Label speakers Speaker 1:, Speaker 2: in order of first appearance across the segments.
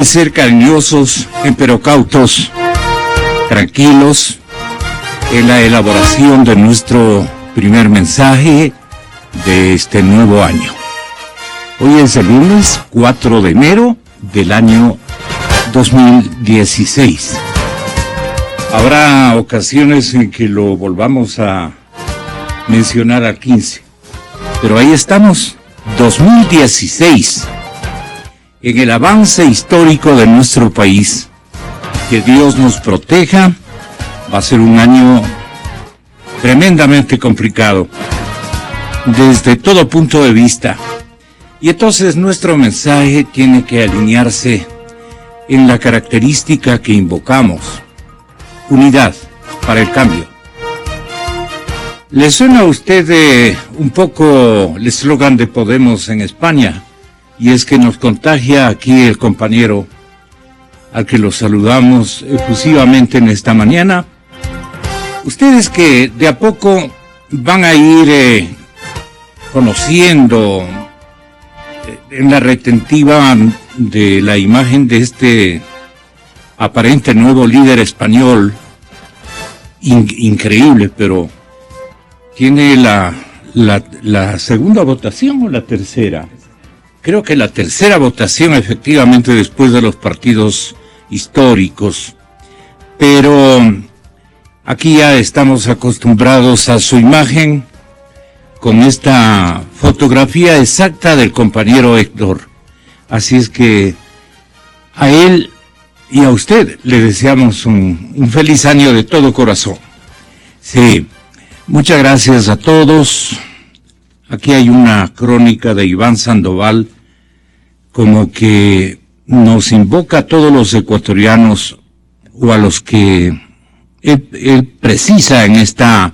Speaker 1: ser cariñosos, pero cautos, tranquilos en la elaboración de nuestro primer mensaje de este nuevo año. Hoy es el lunes 4 de enero del año 2016. Habrá ocasiones en que lo volvamos a mencionar al 15, pero ahí estamos, 2016, en el avance histórico de nuestro país. Que Dios nos proteja. Va a ser un año tremendamente complicado desde todo punto de vista. Y entonces nuestro mensaje tiene que alinearse en la característica que invocamos: unidad para el cambio. ¿Le suena a usted un poco el eslogan de Podemos en España? Y es que nos contagia aquí el compañero al que los saludamos efusivamente en esta mañana. Ustedes que de a poco van a ir conociendo en la retentiva de la imagen de este aparente nuevo líder español, increíble, pero tiene la segunda votación o la tercera. Creo que la tercera votación efectivamente después de los partidos históricos, pero aquí ya estamos acostumbrados a su imagen con esta fotografía exacta del compañero Héctor. Así es que a él y a usted le deseamos un feliz año de todo corazón. Sí, muchas gracias a todos. Aquí hay una crónica de Iván Sandoval, como que nos invoca a todos los ecuatorianos, o a los que él precisa en esta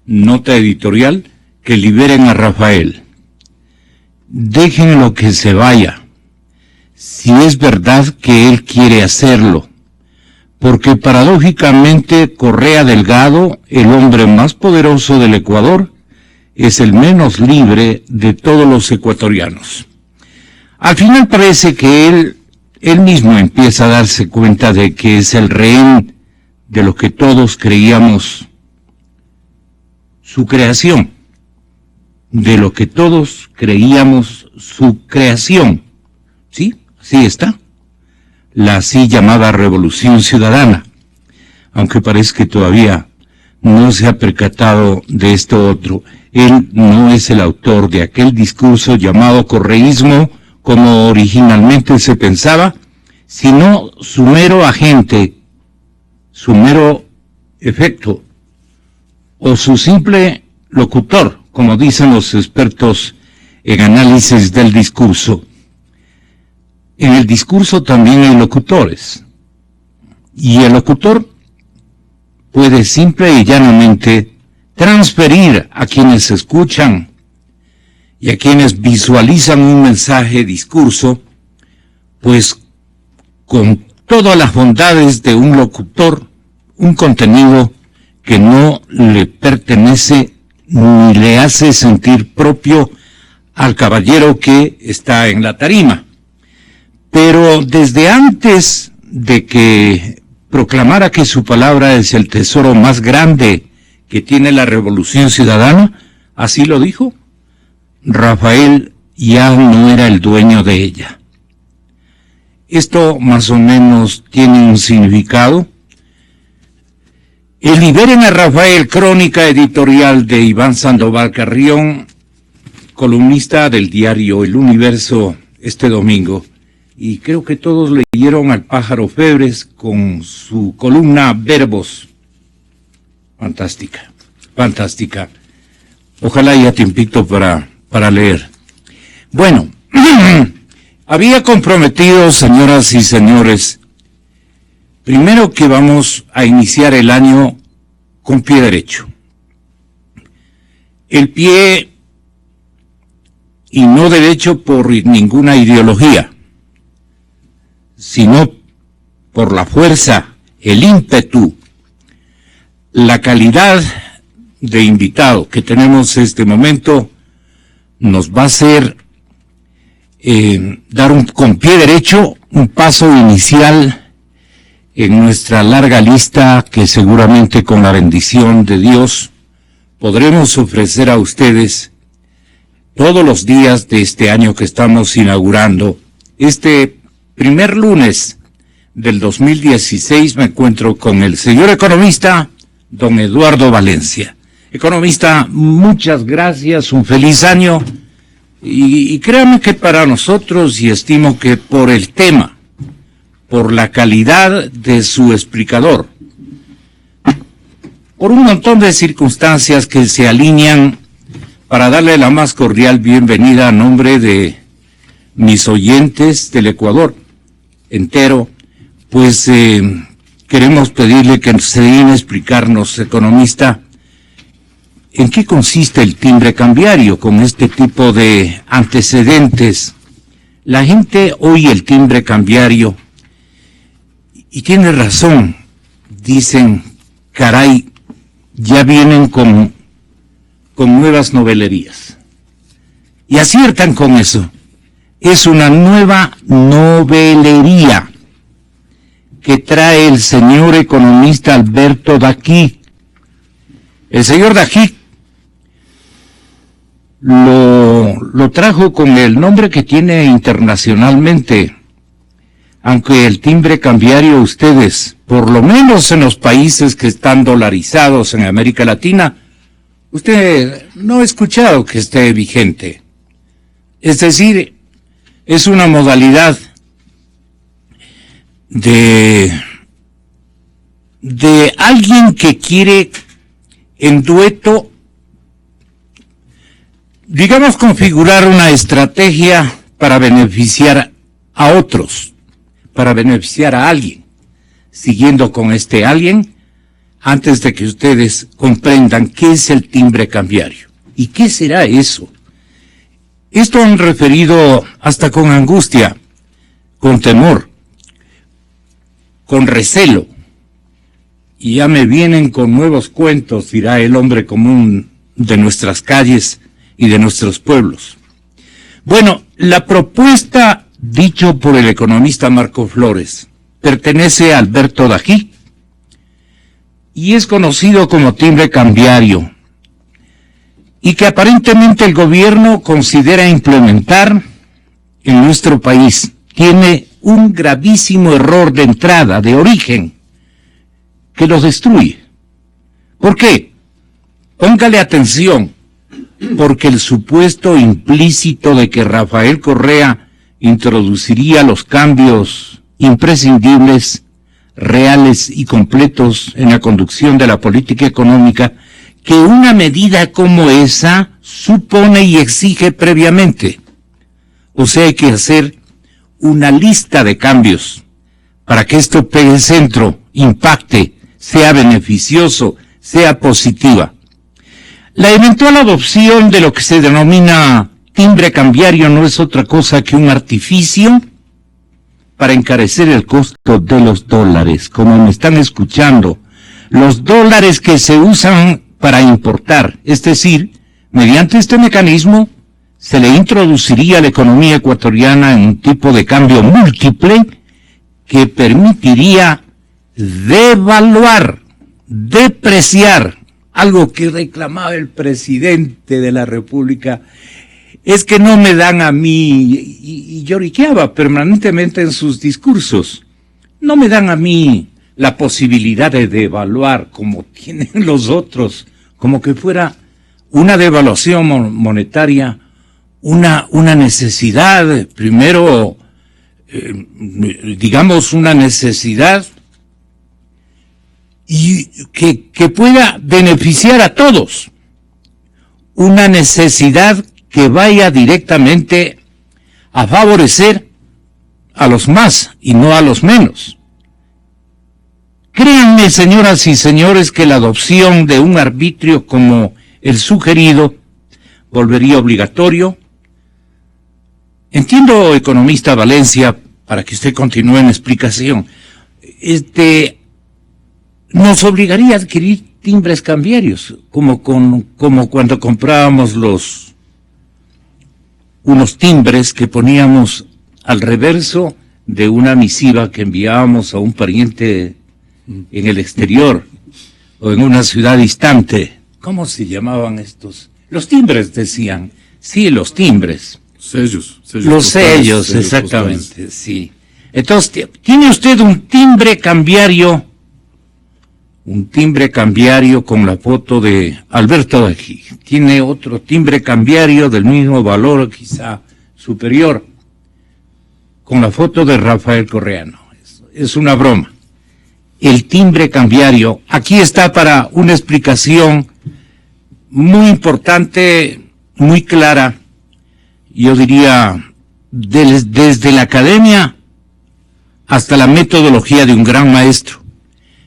Speaker 1: nota editorial, que liberen a Rafael. Déjenlo que se vaya, si es verdad que él quiere hacerlo, porque paradójicamente Correa Delgado, el hombre más poderoso del Ecuador, es el menos libre de todos los ecuatorianos. Al final parece que él mismo empieza a darse cuenta de que es el rehén de lo que todos creíamos su creación, de lo que todos creíamos su creación. ¿Sí? Así está. La así llamada Revolución Ciudadana, aunque parece que todavía no se ha percatado de esto otro. Él no es el autor de aquel discurso llamado correísmo, como originalmente se pensaba, sino su mero agente, su mero efecto, o su simple locutor, como dicen los expertos en análisis del discurso. En el discurso también hay locutores, y el locutor puede simple y llanamente transferir a quienes escuchan y a quienes visualizan un mensaje, discurso, pues con todas las bondades de un locutor, un contenido que no le pertenece ni le hace sentir propio al caballero que está en la tarima. Pero desde antes de que proclamara que su palabra es el tesoro más grande que tiene la Revolución Ciudadana, así lo dijo, Rafael ya no era el dueño de ella. Esto más o menos tiene un significado. El Liberen a Rafael, crónica editorial de Iván Sandoval Carrión, columnista del diario El Universo este domingo. Y creo que todos leyeron al Pájaro Febres con su columna Verbos. Fantástica, fantástica. Ojalá haya tiempito para leer. Bueno, había comprometido, señoras y señores, primero que vamos a iniciar el año con pie derecho. El pie, y no derecho por ninguna ideología, sino por la fuerza, el ímpetu, la calidad de invitado que tenemos en este momento, nos va a hacer dar con pie derecho un paso inicial en nuestra larga lista que seguramente con la bendición de Dios podremos ofrecer a ustedes todos los días de este año que estamos inaugurando. Este primer lunes del 2016 me encuentro con el señor economista, don Eduardo Valencia. Economista, muchas gracias, un feliz año. Y créanme que para nosotros, y estimo que por el tema, por la calidad de su explicador, por un montón de circunstancias que se alinean para darle la más cordial bienvenida a nombre de mis oyentes del Ecuador entero, pues queremos pedirle que se den a explicarnos, economista, ¿en qué consiste el timbre cambiario con este tipo de antecedentes? La gente oye el timbre cambiario y tiene razón. Dicen, caray, ya vienen con nuevas novelerías. Y aciertan con eso. Es una nueva novelería que trae el señor economista Alberto Daqui. El señor Daqui lo trajo con el nombre que tiene internacionalmente, aunque el timbre cambiario ustedes, por lo menos en los países que están dolarizados en América Latina, usted no ha escuchado que esté vigente. Es decir, es una modalidad de alguien que quiere en dueto, digamos, configurar una estrategia para beneficiar a otros, para beneficiar a alguien, siguiendo con este alguien, antes de que ustedes comprendan qué es el timbre cambiario. ¿Y qué será eso? Esto han referido hasta con angustia, con temor, con recelo. Y ya me vienen con nuevos cuentos, dirá el hombre común de nuestras calles y de nuestros pueblos. Bueno, la propuesta, dicho por el economista Marco Flores, pertenece a Alberto Daqui y es conocido como timbre cambiario, y que aparentemente el gobierno considera implementar en nuestro país. Tiene un gravísimo error de entrada, de origen, que lo destruye. ¿Por qué? Póngale atención, porque el supuesto implícito de que Rafael Correa introduciría los cambios imprescindibles, reales y completos en la conducción de la política económica, que una medida como esa supone y exige previamente. O sea, hay que hacer una lista de cambios para que esto pegue centro, impacte, sea beneficioso, sea positiva. La eventual adopción de lo que se denomina timbre cambiario no es otra cosa que un artificio para encarecer el costo de los dólares, como me están escuchando, los dólares que se usan para importar. Es decir, mediante este mecanismo se le introduciría a la economía ecuatoriana en un tipo de cambio múltiple que permitiría devaluar, depreciar, algo que reclamaba el presidente de la República. Es que no me dan a mí, y lloriqueaba permanentemente en sus discursos, no me dan a mí la posibilidad de devaluar como tienen los otros, como que fuera una devaluación monetaria, una necesidad, primero, digamos, una necesidad y que pueda beneficiar a todos, una necesidad que vaya directamente a favorecer a los más y no a los menos. Créanme, señoras y señores, que la adopción de un arbitrio como el sugerido volvería obligatorio. Entiendo, economista Valencia, para que usted continúe en explicación, nos obligaría a adquirir timbres cambiarios, como cuando comprábamos unos timbres que poníamos al reverso de una misiva que enviábamos a un pariente en el exterior o en una ciudad distante. ¿Cómo se llamaban estos? Los timbres, decían. Sí, los timbres.
Speaker 2: Sellos
Speaker 1: los
Speaker 2: postales,
Speaker 1: sellos,
Speaker 2: sellos
Speaker 1: exactamente,
Speaker 2: postales.
Speaker 1: sí. Entonces, ¿tiene usted un timbre cambiario? Un timbre cambiario con la foto de Alberto aquí. Tiene otro timbre cambiario del mismo valor, quizá superior, con la foto de Rafael Correano. Es una broma. El timbre cambiario, aquí está para una explicación muy importante, muy clara, yo diría, desde la academia hasta la metodología de un gran maestro.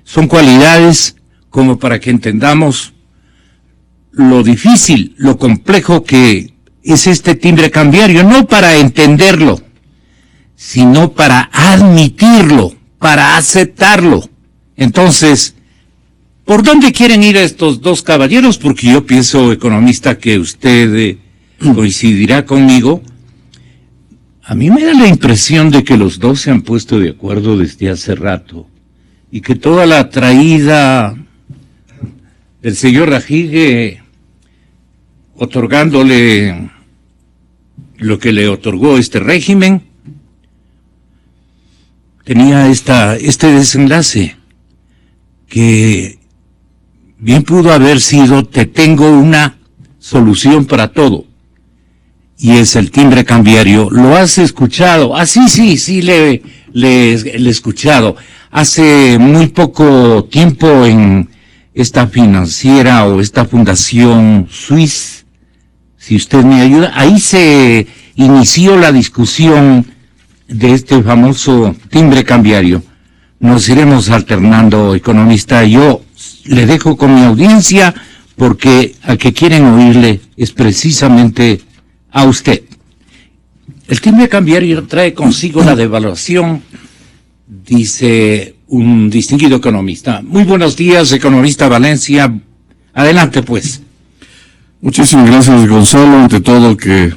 Speaker 1: Son cualidades como para que entendamos lo difícil, lo complejo que es este timbre cambiario, no para entenderlo, sino para admitirlo, para aceptarlo. Entonces, ¿por dónde quieren ir estos dos caballeros? Porque yo pienso, economista, que usted coincidirá conmigo. A mí me da la impresión de que los dos se han puesto de acuerdo desde hace rato y que toda la traída del señor Rajigue otorgándole lo que le otorgó este régimen tenía este desenlace que bien pudo haber sido: te tengo una solución para todo. Y es el timbre cambiario. ¿Lo has escuchado? Ah, sí, le he escuchado. Hace muy poco tiempo en esta financiera o esta fundación Swiss, si usted me ayuda, ahí se inició la discusión de este famoso timbre cambiario. Nos iremos alternando, economista. Yo le dejo con mi audiencia porque a que quieren oírle es precisamente a usted. El timbre cambiario trae consigo la devaluación, dice un distinguido economista. Muy buenos días, economista Valencia. Adelante, pues.
Speaker 2: Muchísimas gracias, Gonzalo. Ante todo, que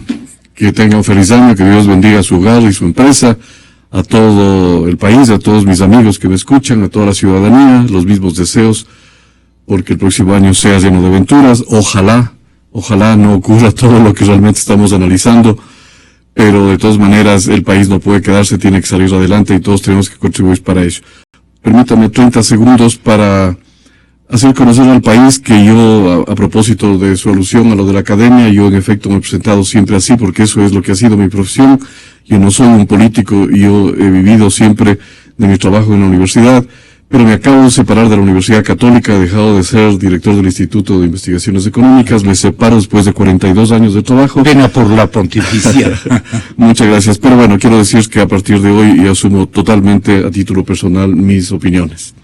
Speaker 2: tengan feliz año, que Dios bendiga su hogar y su empresa, a todo el país, a todos mis amigos que me escuchan, a toda la ciudadanía, los mismos deseos, porque el próximo año sea lleno de aventuras. Ojalá no ocurra todo lo que realmente estamos analizando, pero de todas maneras el país no puede quedarse, tiene que salir adelante y todos tenemos que contribuir para ello. Permítame 30 segundos para hacer conocer al país que yo, a propósito de su alusión a lo de la academia, yo en efecto me he presentado siempre así, porque eso es lo que ha sido mi profesión. Yo no soy un político, yo he vivido siempre de mi trabajo en la universidad, pero me acabo de separar de la Universidad Católica, he dejado de ser director del Instituto de Investigaciones Económicas, me separo después de 42 años de trabajo.
Speaker 1: Pena por la pontificia.
Speaker 2: Muchas gracias, pero bueno, quiero decir que a partir de hoy yo asumo totalmente a título personal mis opiniones.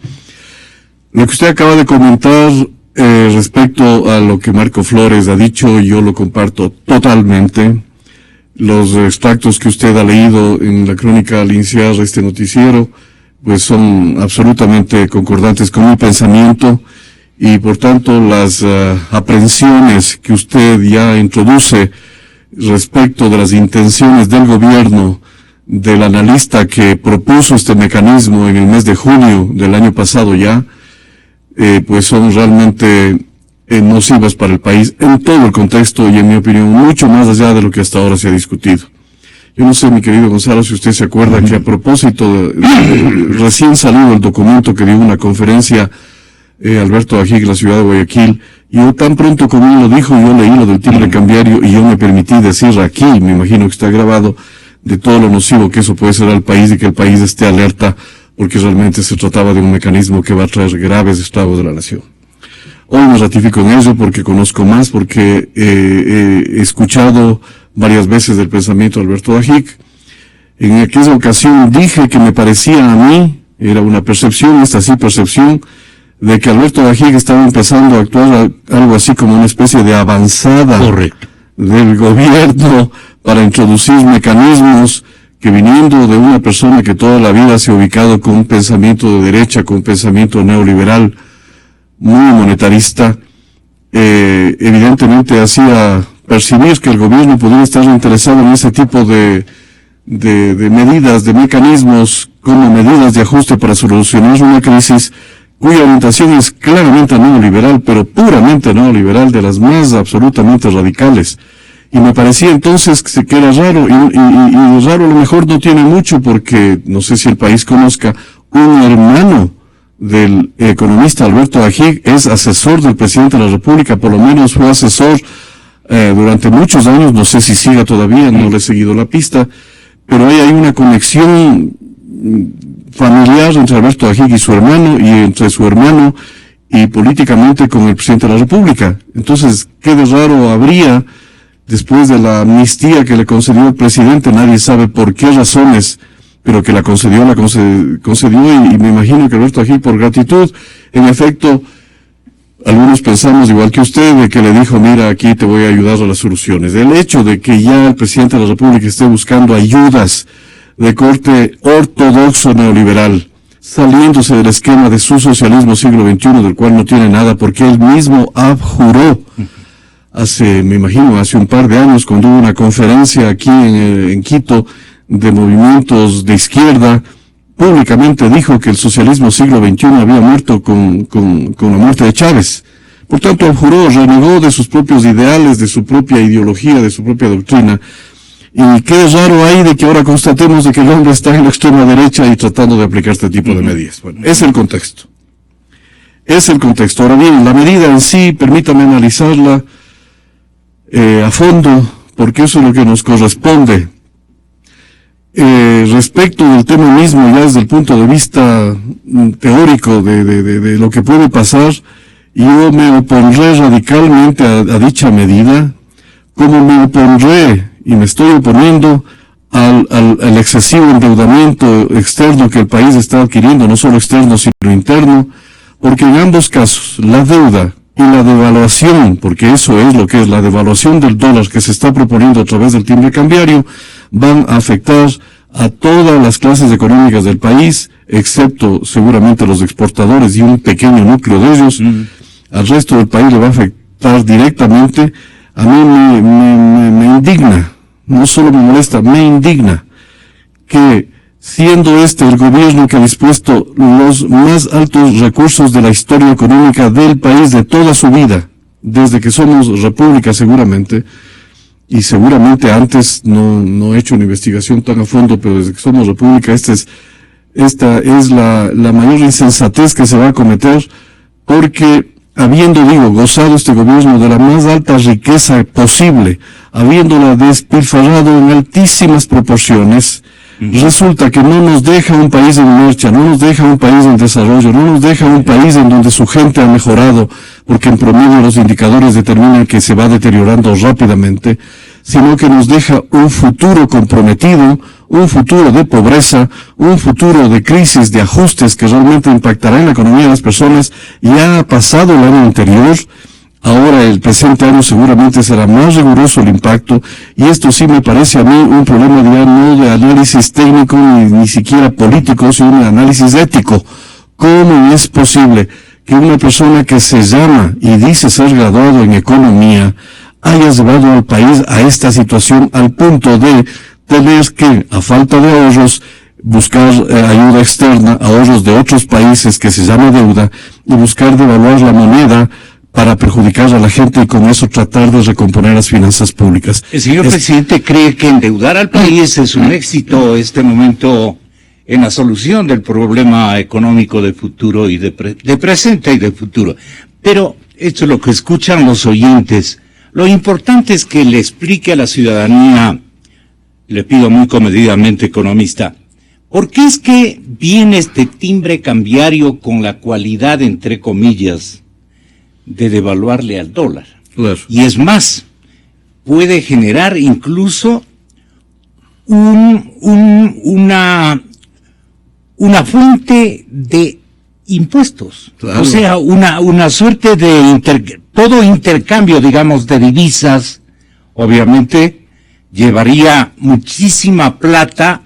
Speaker 2: Lo que usted acaba de comentar respecto a lo que Marco Flores ha dicho, yo lo comparto totalmente. Los extractos que usted ha leído en la crónica al iniciar este noticiero, pues son absolutamente concordantes con mi pensamiento y por tanto las aprehensiones que usted ya introduce respecto de las intenciones del gobierno, del analista que propuso este mecanismo en el mes de junio del año pasado ya, pues son realmente nocivas para el país en todo el contexto y en mi opinión mucho más allá de lo que hasta ahora se ha discutido. Yo no sé, mi querido Gonzalo, si usted se acuerda que a propósito recién salido el documento que dio una conferencia Alberto Ajic en la ciudad de Guayaquil, yo tan pronto como él lo dijo, yo leí lo del timbre cambiario y yo me permití decir aquí, me imagino que está grabado, de todo lo nocivo que eso puede ser al país y que el país esté alerta, porque realmente se trataba de un mecanismo que va a traer graves estragos de la nación. Hoy me ratifico en ello porque conozco más, porque he escuchado varias veces del pensamiento de Alberto Ajic. En aquella ocasión dije que me parecía a mí, era una percepción, esta sí percepción, de que Alberto Ajic estaba empezando a actuar algo así como una especie de avanzada del gobierno para introducir mecanismos que, viniendo de una persona que toda la vida se ha ubicado con un pensamiento de derecha, con un pensamiento neoliberal muy monetarista, evidentemente hacía percibir que el gobierno podría estar interesado en ese tipo de de medidas, de mecanismos como medidas de ajuste para solucionar una crisis cuya orientación es claramente neoliberal, pero puramente neoliberal, de las más absolutamente radicales. Y me parecía entonces que era raro, y raro a lo mejor no tiene mucho, porque no sé si el país conozca, un hermano del economista Alberto Ajíc es asesor del presidente de la República, por lo menos fue asesor durante muchos años, no sé si siga todavía, no le he seguido la pista, pero ahí hay una conexión familiar entre Alberto Ajíc y su hermano, y entre su hermano y políticamente con el presidente de la República. Entonces, ¿qué de raro habría después de la amnistía que le concedió el presidente? Nadie sabe por qué razones, pero que la concedió, y me imagino que Alberto Ajíc, por gratitud, en efecto, algunos pensamos igual que usted, de que le dijo, mira, aquí te voy a ayudar a las soluciones. El hecho de que ya el presidente de la República esté buscando ayudas de corte ortodoxo neoliberal, saliéndose del esquema de su socialismo siglo XXI, del cual no tiene nada, porque él mismo abjuró me imagino, hace un par de años, cuando hubo una conferencia aquí en Quito de movimientos de izquierda, públicamente dijo que el socialismo siglo XXI había muerto con la muerte de Chávez. Por tanto, abjuró, renegó de sus propios ideales, de su propia ideología, de su propia doctrina. Y qué raro hay de que ahora constatemos de que el hombre está en la extrema derecha y tratando de aplicar este tipo de medidas. Bueno, es el contexto. Es el contexto. Ahora bien, la medida en sí, permítame analizarla a fondo, porque eso es lo que nos corresponde. Respecto del tema mismo, ya desde el punto de vista teórico de lo que puede pasar, yo me opondré radicalmente a dicha medida, como me opondré y me estoy oponiendo al excesivo endeudamiento externo que el país está adquiriendo, no solo externo sino interno, porque en ambos casos la deuda y la devaluación, porque eso es lo que es la devaluación del dólar que se está proponiendo a través del timbre cambiario, van a afectar a todas las clases económicas del país, excepto seguramente los exportadores y un pequeño núcleo de ellos. Al resto del país le va a afectar directamente. A mí me indigna, no solo me molesta, me indigna que, siendo este el gobierno que ha dispuesto los más altos recursos de la historia económica del país de toda su vida, desde que somos república seguramente, y seguramente antes no he hecho una investigación tan a fondo, pero desde que somos república, esta es la mayor insensatez que se va a cometer, porque habiendo, gozado este gobierno de la más alta riqueza posible, habiéndola despilfarrado en altísimas proporciones, resulta que no nos deja un país en marcha, no nos deja un país en desarrollo, no nos deja un país en donde su gente ha mejorado, porque en promedio los indicadores determinan que se va deteriorando rápidamente, sino que nos deja un futuro comprometido, un futuro de pobreza, un futuro de crisis, de ajustes que realmente impactará en la economía de las personas. Ya ha pasado el año anterior, ahora el presente año seguramente será más riguroso el impacto, y esto sí me parece a mí un problema ya no de análisis técnico ni siquiera político, sino de análisis ético. ¿Cómo es posible que una persona que se llama y dice ser graduado en economía haya llevado al país a esta situación, al punto de tener que, a falta de ahorros, buscar ayuda externa, ahorros de otros países que se llama deuda, y buscar devaluar la moneda para perjudicar a la gente y con eso tratar de recomponer las finanzas públicas?
Speaker 1: ¿El señor presidente cree que endeudar al país es un éxito este momento en la solución del problema económico de futuro y de presente y de futuro? Pero esto es lo que escuchan los oyentes. Lo importante es que le explique a la ciudadanía, le pido muy comedidamente, economista, ¿por qué es que viene este timbre cambiario con la cualidad, entre comillas, de devaluarle al dólar?
Speaker 2: Claro.
Speaker 1: Y es más, puede generar incluso una fuente de impuestos. Claro. O sea, una suerte de todo intercambio, digamos, de divisas, obviamente, llevaría muchísima plata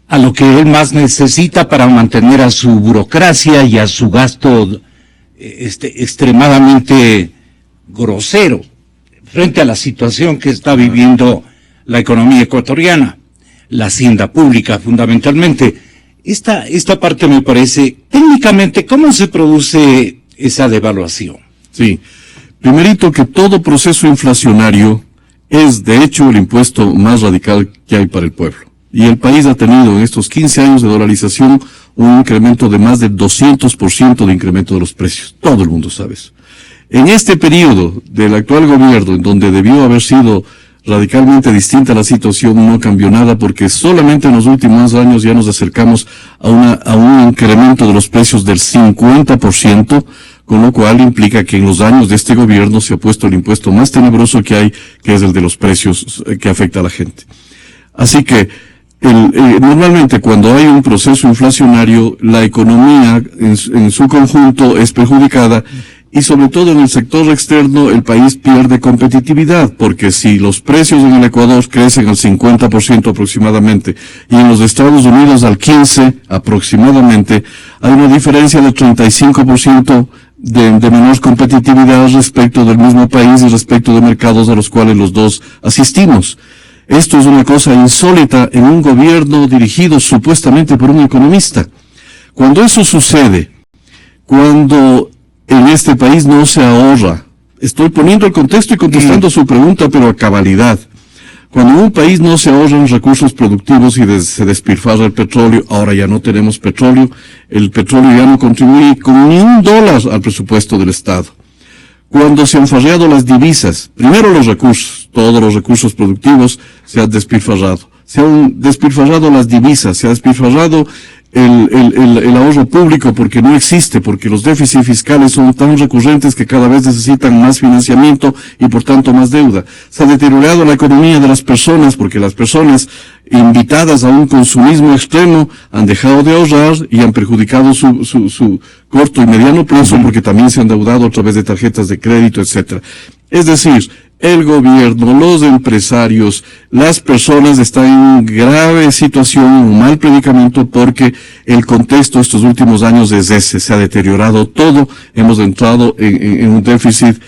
Speaker 1: a lo que él más necesita para mantener a su burocracia y a su gasto extremadamente grosero frente a la situación que está viviendo la economía ecuatoriana. la hacienda pública fundamentalmente. Esta parte me parece, técnicamente, ¿cómo se produce esa devaluación?
Speaker 2: Sí. Primerito, que todo proceso inflacionario es, de hecho, el impuesto más radical que hay para el pueblo. Y el país ha tenido en estos 15 años de dolarización un incremento de más del 200% de incremento de los precios. Todo el mundo sabe eso. En este periodo del actual gobierno, en donde debió haber sido radicalmente distinta la situación, no cambió nada, porque solamente en los últimos años ya nos acercamos a un incremento de los precios del 50%, con lo cual implica que en los años de este gobierno se ha puesto el impuesto más tenebroso que hay, que es el de los precios que afecta a la gente. Así que, normalmente cuando hay un proceso inflacionario, la economía en su conjunto es perjudicada, y sobre todo en el sector externo el país pierde competitividad, porque si los precios en el Ecuador crecen al 50% aproximadamente y en los Estados Unidos al 15% aproximadamente, hay una diferencia de 35% de menor competitividad respecto del mismo país y respecto de mercados a los cuales los dos asistimos. Esto es una cosa insólita en un gobierno dirigido supuestamente por un economista. Cuando eso sucede, cuando en este país no se ahorra, estoy poniendo el contexto y contestando su pregunta, pero a cabalidad. Cuando en un país no se ahorran recursos productivos y se despilfarra el petróleo, ahora ya no tenemos petróleo, el petróleo ya no contribuye con ni $1 al presupuesto del Estado. Cuando se han farreado las divisas, primero los recursos, todos los recursos productivos se han despilfarrado. Se han despilfarrado las divisas, se ha despilfarrado el ahorro público porque no existe, porque los déficits fiscales son tan recurrentes que cada vez necesitan más financiamiento y por tanto más deuda. Se ha deteriorado la economía de las personas porque las personas invitadas a un consumismo extremo han dejado de ahorrar y han perjudicado su corto y mediano plazo porque también se han endeudado a través de tarjetas de crédito, etcétera. Es decir, el gobierno, los empresarios, las personas están en grave situación, un mal predicamento porque el contexto estos últimos años es ese, se ha deteriorado todo, hemos entrado en un déficit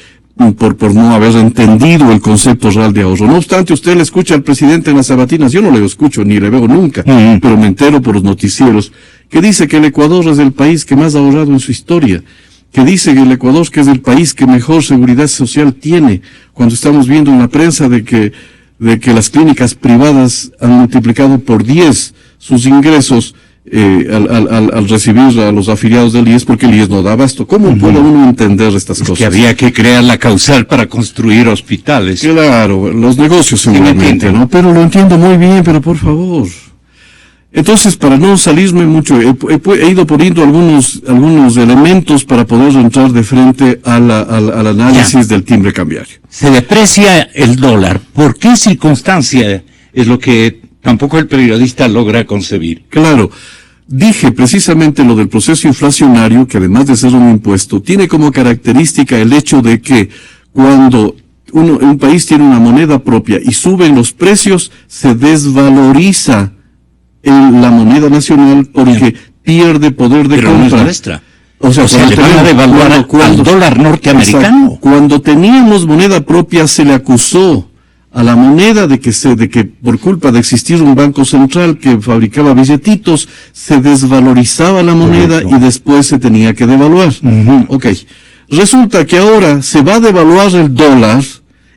Speaker 2: por no haber entendido el concepto real de ahorro. No obstante, usted le escucha al presidente en las sabatinas, yo no le escucho ni le veo nunca, pero me entero por los noticieros, que dice que el Ecuador es el país que más ha ahorrado en su historia, que dice que el Ecuador que es el país que mejor seguridad social tiene, cuando estamos viendo en la prensa de que las clínicas privadas han multiplicado por 10 sus ingresos al recibir a los afiliados del IES porque el IES no da abasto. ¿Cómo puede uno entender estas cosas?
Speaker 1: Que había que crear la causal para construir hospitales.
Speaker 2: Claro, los negocios seguramente, ¿no? Pero lo entiendo muy bien, pero por favor. Entonces, para no salirme mucho, he ido poniendo algunos elementos para poder entrar de frente al análisis del timbre cambiario.
Speaker 1: Se deprecia el dólar. ¿Por qué circunstancia? Es lo que tampoco el periodista logra concebir.
Speaker 2: Claro. Dije precisamente lo del proceso inflacionario, que además de ser un impuesto, tiene como característica el hecho de que cuando un país tiene una moneda propia y suben los precios, se desvaloriza la moneda nacional porque pierde poder de compra.
Speaker 1: No es nuestra.
Speaker 2: O sea,
Speaker 1: le van a devaluar al dólar norteamericano.
Speaker 2: Exacto. Cuando teníamos moneda propia se le acusó a la moneda de que por culpa de existir un banco central que fabricaba billetitos, se desvalorizaba la moneda. Correcto. Y después se tenía que devaluar. Ok. Resulta que ahora se va a devaluar el dólar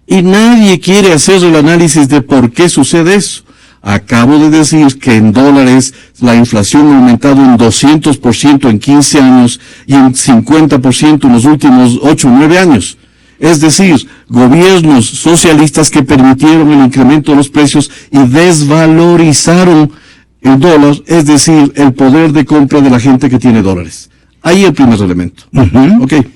Speaker 2: y nadie quiere hacer el análisis de por qué sucede eso. Acabo de decir que en dólares la inflación ha aumentado en 200% en 15 años y en 50% en los últimos 8 o 9 años. Es decir, gobiernos socialistas que permitieron el incremento de los precios y desvalorizaron el dólar, es decir, el poder de compra de la gente que tiene dólares. Ahí el primer elemento. Okay.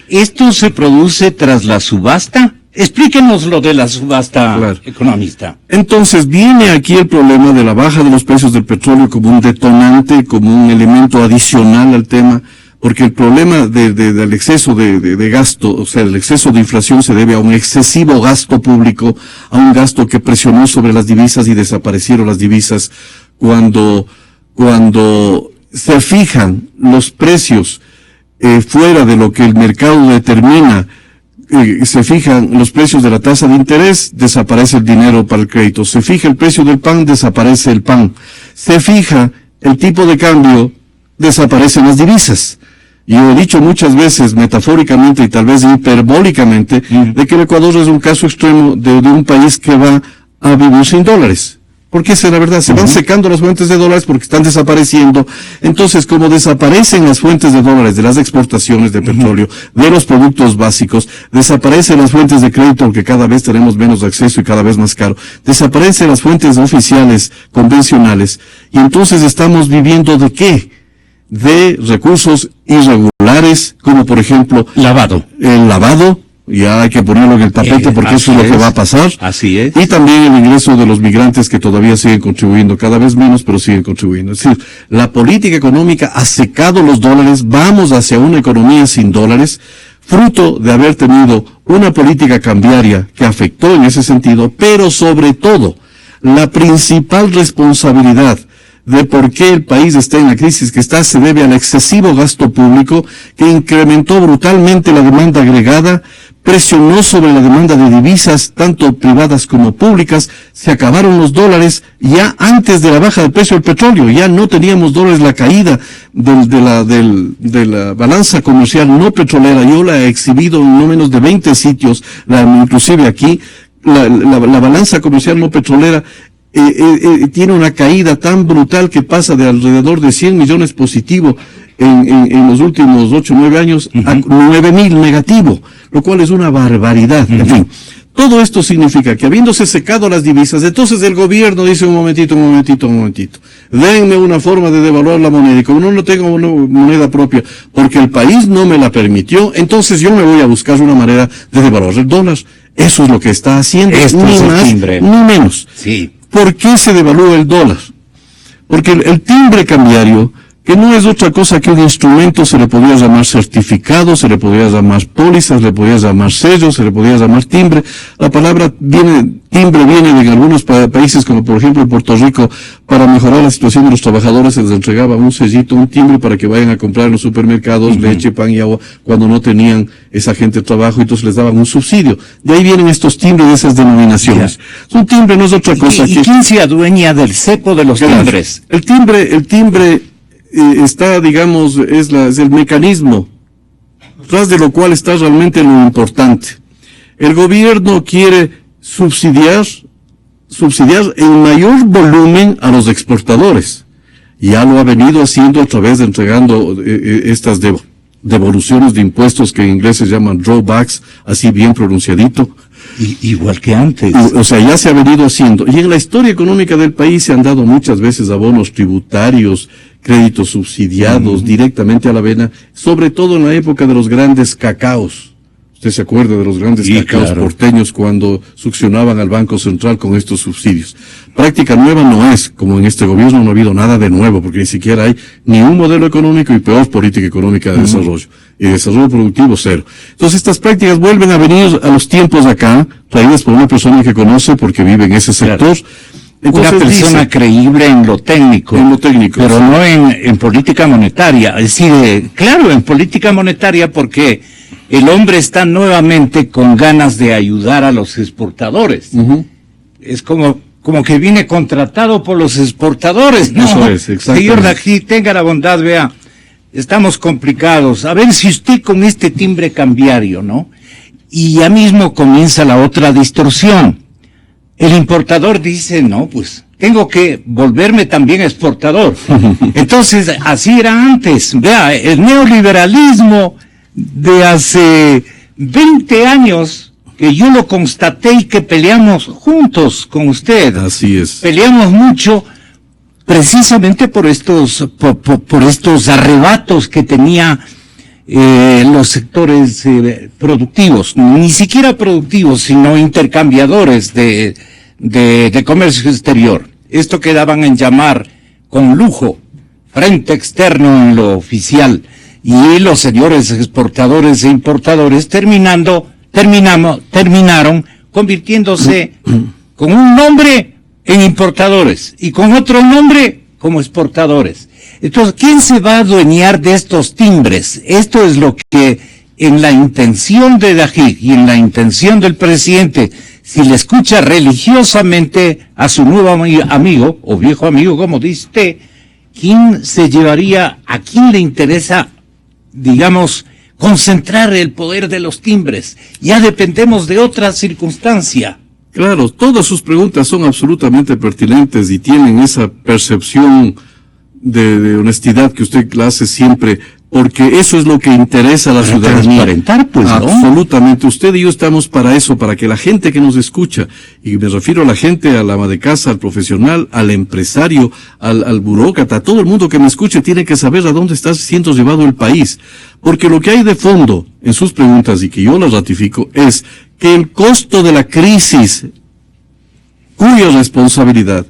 Speaker 1: ¿Esto se produce tras la subasta? Explíquenos lo de la subasta, claro. Economista.
Speaker 2: Entonces viene aquí el problema de la baja de los precios del petróleo como un detonante, como un elemento adicional al tema, porque el problema del exceso de gasto, o sea, el exceso de inflación se debe a un excesivo gasto público, a un gasto que presionó sobre las divisas y desaparecieron las divisas cuando se fijan los precios fuera de lo que el mercado determina se fijan los precios de la tasa de interés, desaparece el dinero para el crédito. Se fija el precio del pan, desaparece el pan. Se fija el tipo de cambio, desaparecen las divisas. Yo he dicho muchas veces, metafóricamente y tal vez hiperbólicamente, de que el Ecuador es un caso extremo de un país que va a vivir sin dólares. Porque esa es la verdad, se van secando las fuentes de dólares porque están desapareciendo. Entonces, como desaparecen las fuentes de dólares de las exportaciones de petróleo, de los productos básicos, desaparecen las fuentes de crédito porque cada vez tenemos menos acceso y cada vez más caro, desaparecen las fuentes oficiales convencionales, y entonces estamos viviendo ¿de qué? De recursos irregulares, como por ejemplo el lavado, ya hay que ponerlo en el tapete porque eso es lo que va a pasar.
Speaker 1: Así es.
Speaker 2: Y también el ingreso de los migrantes que todavía siguen contribuyendo, cada vez menos, pero siguen contribuyendo. Es decir, la política económica ha secado los dólares, vamos hacia una economía sin dólares, fruto de haber tenido una política cambiaria que afectó en ese sentido, pero sobre todo, la principal responsabilidad de por qué el país está en la crisis que está se debe al excesivo gasto público que incrementó brutalmente la demanda agregada, presionó sobre la demanda de divisas, tanto privadas como públicas, se acabaron los dólares ya antes de la baja del precio del petróleo, ya no teníamos dólares, la caída de la balanza comercial no petrolera, yo la he exhibido en no menos de 20 sitios, inclusive aquí, la balanza comercial no petrolera tiene una caída tan brutal que pasa de alrededor de 100 millones positivo en los últimos 8 o 9 años a 9.000 negativo, lo cual es una barbaridad. En fin, todo esto significa que habiéndose secado las divisas, entonces el gobierno dice un momentito, denme una forma de devaluar la moneda, y como no tengo una moneda propia, porque el país no me la permitió, entonces yo me voy a buscar una manera de devaluar el dólar. Eso es lo que está haciendo, ni más ni menos.
Speaker 1: Sí.
Speaker 2: ¿Por qué se devalúa el dólar? Porque el timbre cambiario, que no es otra cosa que un instrumento, se le podría llamar certificado, se le podría llamar póliza, se le podría llamar sello, se le podría llamar timbre. La palabra timbre viene de algunos países, como por ejemplo en Puerto Rico, para mejorar la situación de los trabajadores se les entregaba un sellito, un timbre para que vayan a comprar en los supermercados leche, pan y agua cuando no tenían esa gente de trabajo, y entonces les daban un subsidio. De ahí vienen estos timbres de esas denominaciones. Un timbre no es otra cosa
Speaker 1: que... ¿Y quién se adueña del cepo de los timbres?
Speaker 2: El timbre está, digamos, es el mecanismo tras de lo cual está realmente lo importante. El gobierno quiere subsidiar en mayor volumen a los exportadores. Ya lo ha venido haciendo a través de entregando estas devoluciones de impuestos que en inglés se llaman drawbacks, así bien pronunciadito.
Speaker 1: Igual que antes.
Speaker 2: O sea, ya se ha venido haciendo. Y en la historia económica del país se han dado muchas veces abonos tributarios, créditos subsidiados directamente a la avena, sobre todo en la época de los grandes cacaos. Usted se acuerda de los grandes cacaos porteños cuando succionaban al Banco Central con estos subsidios. Práctica nueva no es, como en este gobierno no ha habido nada de nuevo, porque ni siquiera hay ni un modelo económico y peor política económica de desarrollo. Y desarrollo productivo cero. Entonces estas prácticas vuelven a venir a los tiempos de acá, traídas por una persona que conoce porque vive en ese sector.
Speaker 1: Entonces, una persona creíble en lo técnico. Pero no en política monetaria. Es decir, claro, en política monetaria porque el hombre está nuevamente con ganas de ayudar a los exportadores. Es como que viene contratado por los exportadores, ¿no?
Speaker 2: Eso es, exactamente.
Speaker 1: Señor Dají, tenga la bondad, vea, estamos complicados. A ver si usted con este timbre cambiario, ¿no? Y ya mismo comienza la otra distorsión. El importador dice, no, pues tengo que volverme también exportador. Entonces, así era antes. Vea, el neoliberalismo de hace 20 años, que yo lo constaté y que peleamos juntos con usted.
Speaker 2: Así es.
Speaker 1: Peleamos mucho precisamente por estos arrebatos que tenía los sectores productivos, ni siquiera productivos, sino intercambiadores de comercio exterior. Esto que daban en llamar con lujo frente externo en lo oficial, y los señores exportadores e importadores terminaron convirtiéndose con un nombre en importadores y con otro nombre como exportadores. Entonces, ¿quién se va a adueñar de estos timbres? Esto es lo que en la intención de Dajic y en la intención del presidente, si le escucha religiosamente a su nuevo amigo, o viejo amigo, como dice usted, ¿quién se llevaría, a quién le interesa, digamos, concentrar el poder de los timbres? Ya dependemos de otra circunstancia.
Speaker 2: Claro, todas sus preguntas son absolutamente pertinentes y tienen esa percepción de honestidad que usted la hace siempre, porque eso es lo que interesa a la ciudadanía.
Speaker 1: Transparentar, pues, ¿no?
Speaker 2: Absolutamente. Usted y yo estamos para eso, para que la gente que nos escucha, y me refiero a la gente, a la ama de casa, al profesional, al empresario, al burócrata, a todo el mundo que me escuche, tiene que saber a dónde está siendo llevado el país. Porque lo que hay de fondo en sus preguntas, y que yo las ratifico, es que el costo de la crisis, cuya responsabilidad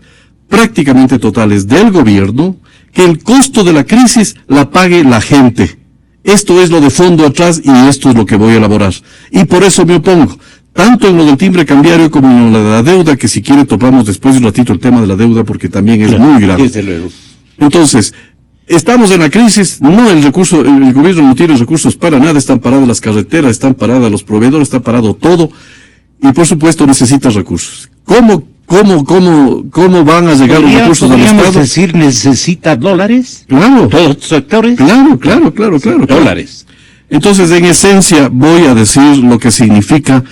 Speaker 2: prácticamente total es del gobierno, que el costo de la crisis la pague la gente. Esto es lo de fondo atrás y esto es lo que voy a elaborar. Y por eso me opongo, tanto en lo del timbre cambiario como en lo de la deuda, que si quiere topamos después de un ratito el tema de la deuda porque también es muy grave.
Speaker 1: Desde luego.
Speaker 2: Entonces, estamos en la crisis, el gobierno no tiene recursos para nada, están paradas las carreteras, están paradas los proveedores, está parado todo, y por supuesto necesita recursos. ¿Cómo van a llegar los recursos al Estado?
Speaker 1: ¿Podríamos decir necesita dólares?
Speaker 2: Claro.
Speaker 1: ¿Todos los sectores?
Speaker 2: Claro.
Speaker 1: Dólares.
Speaker 2: Entonces, en esencia, voy a decir lo que significa.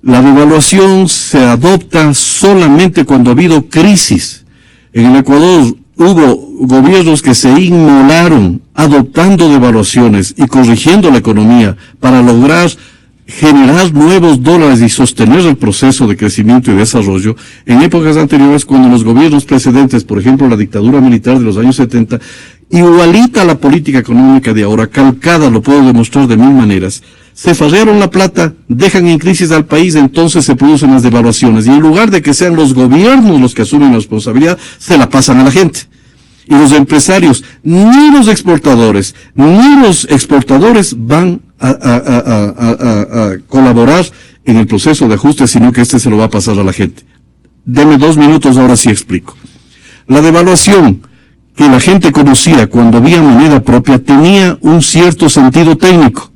Speaker 2: La devaluación se adopta solamente cuando ha habido crisis. En el Ecuador hubo gobiernos que se inmolaron adoptando devaluaciones y corrigiendo la economía para lograr generar nuevos dólares y sostener el proceso de crecimiento y desarrollo en épocas anteriores, cuando los gobiernos precedentes, por ejemplo la dictadura militar de los años 70, igualita a la política económica de ahora, calcada, lo puedo demostrar de mil maneras, se farrearon la plata, dejan en crisis al país, entonces se producen las devaluaciones, y en lugar de que sean los gobiernos los que asumen la responsabilidad, se la pasan a la gente. Y los empresarios, ni los exportadores, ni los exportadores van a colaborar en el proceso de ajuste, sino que se lo va a pasar a la gente. Deme 2 minutos, ahora sí explico. La devaluación que la gente conocía cuando había moneda propia tenía un cierto sentido técnico.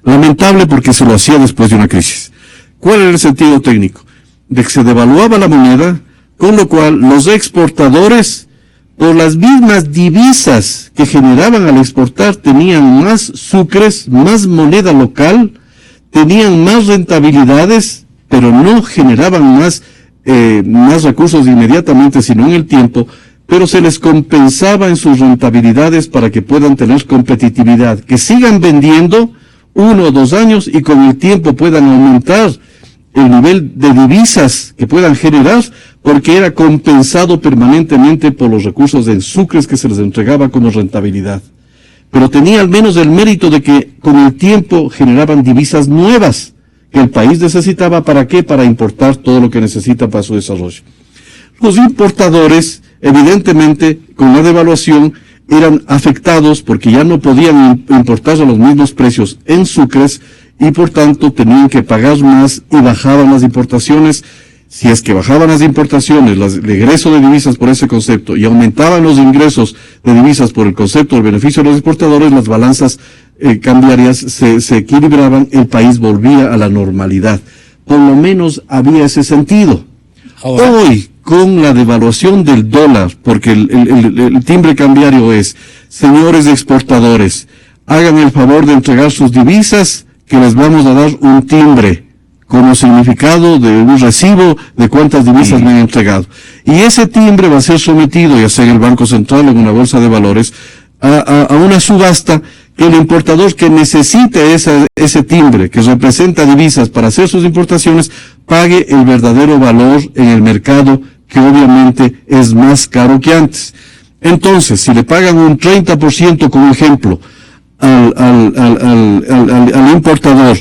Speaker 2: Lamentable porque se lo hacía después de una crisis. ¿Cuál era el sentido técnico? De que se devaluaba la moneda, con lo cual los exportadores, por las mismas divisas que generaban al exportar, tenían más sucres, más moneda local, tenían más rentabilidades, pero no generaban más recursos inmediatamente, sino en el tiempo, pero se les compensaba en sus rentabilidades para que puedan tener competitividad, que sigan vendiendo 1 o 2 años y con el tiempo puedan aumentar el nivel de divisas que puedan generar, porque era compensado permanentemente por los recursos en sucres que se les entregaba como rentabilidad. Pero tenía al menos el mérito de que con el tiempo generaban divisas nuevas que el país necesitaba. ¿Para qué? Para importar todo lo que necesita para su desarrollo. Los importadores, evidentemente, con la devaluación, eran afectados porque ya no podían importar a los mismos precios en sucres, y por tanto tenían que pagar más y bajaban las importaciones. Si es que bajaban las importaciones, el egreso de divisas por ese concepto, y aumentaban los ingresos de divisas por el concepto del beneficio de los exportadores, las balanzas cambiarias se equilibraban, el país volvía a la normalidad. Por lo menos había ese sentido. Ahora, hoy, con la devaluación del dólar, porque el timbre cambiario es, señores exportadores, hagan el favor de entregar sus divisas, que les vamos a dar un timbre como significado de un recibo de cuántas divisas me han entregado. Y ese timbre va a ser sometido, ya sea en el Banco Central o en una bolsa de valores, a una subasta, que el importador que necesite ese timbre, que representa divisas para hacer sus importaciones, pague el verdadero valor en el mercado, que obviamente es más caro que antes. Entonces, si le pagan un 30% como ejemplo, al importador,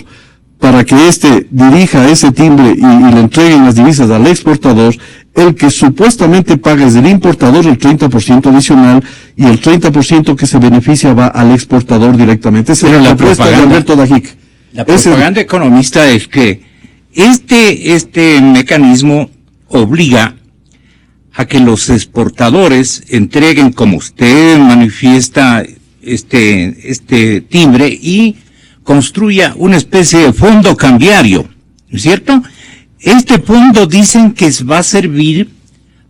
Speaker 2: para que éste dirija ese timbre y le entreguen las divisas al exportador, el que supuestamente paga es el importador el 30% adicional, y el 30% que se beneficia va al exportador directamente. Esa es la propuesta de Alberto Dajic.
Speaker 1: La propaganda economista es que este mecanismo obliga a que los exportadores entreguen, como usted manifiesta, este timbre, y construya una especie de fondo cambiario, ¿no es cierto? Este fondo dicen que va a servir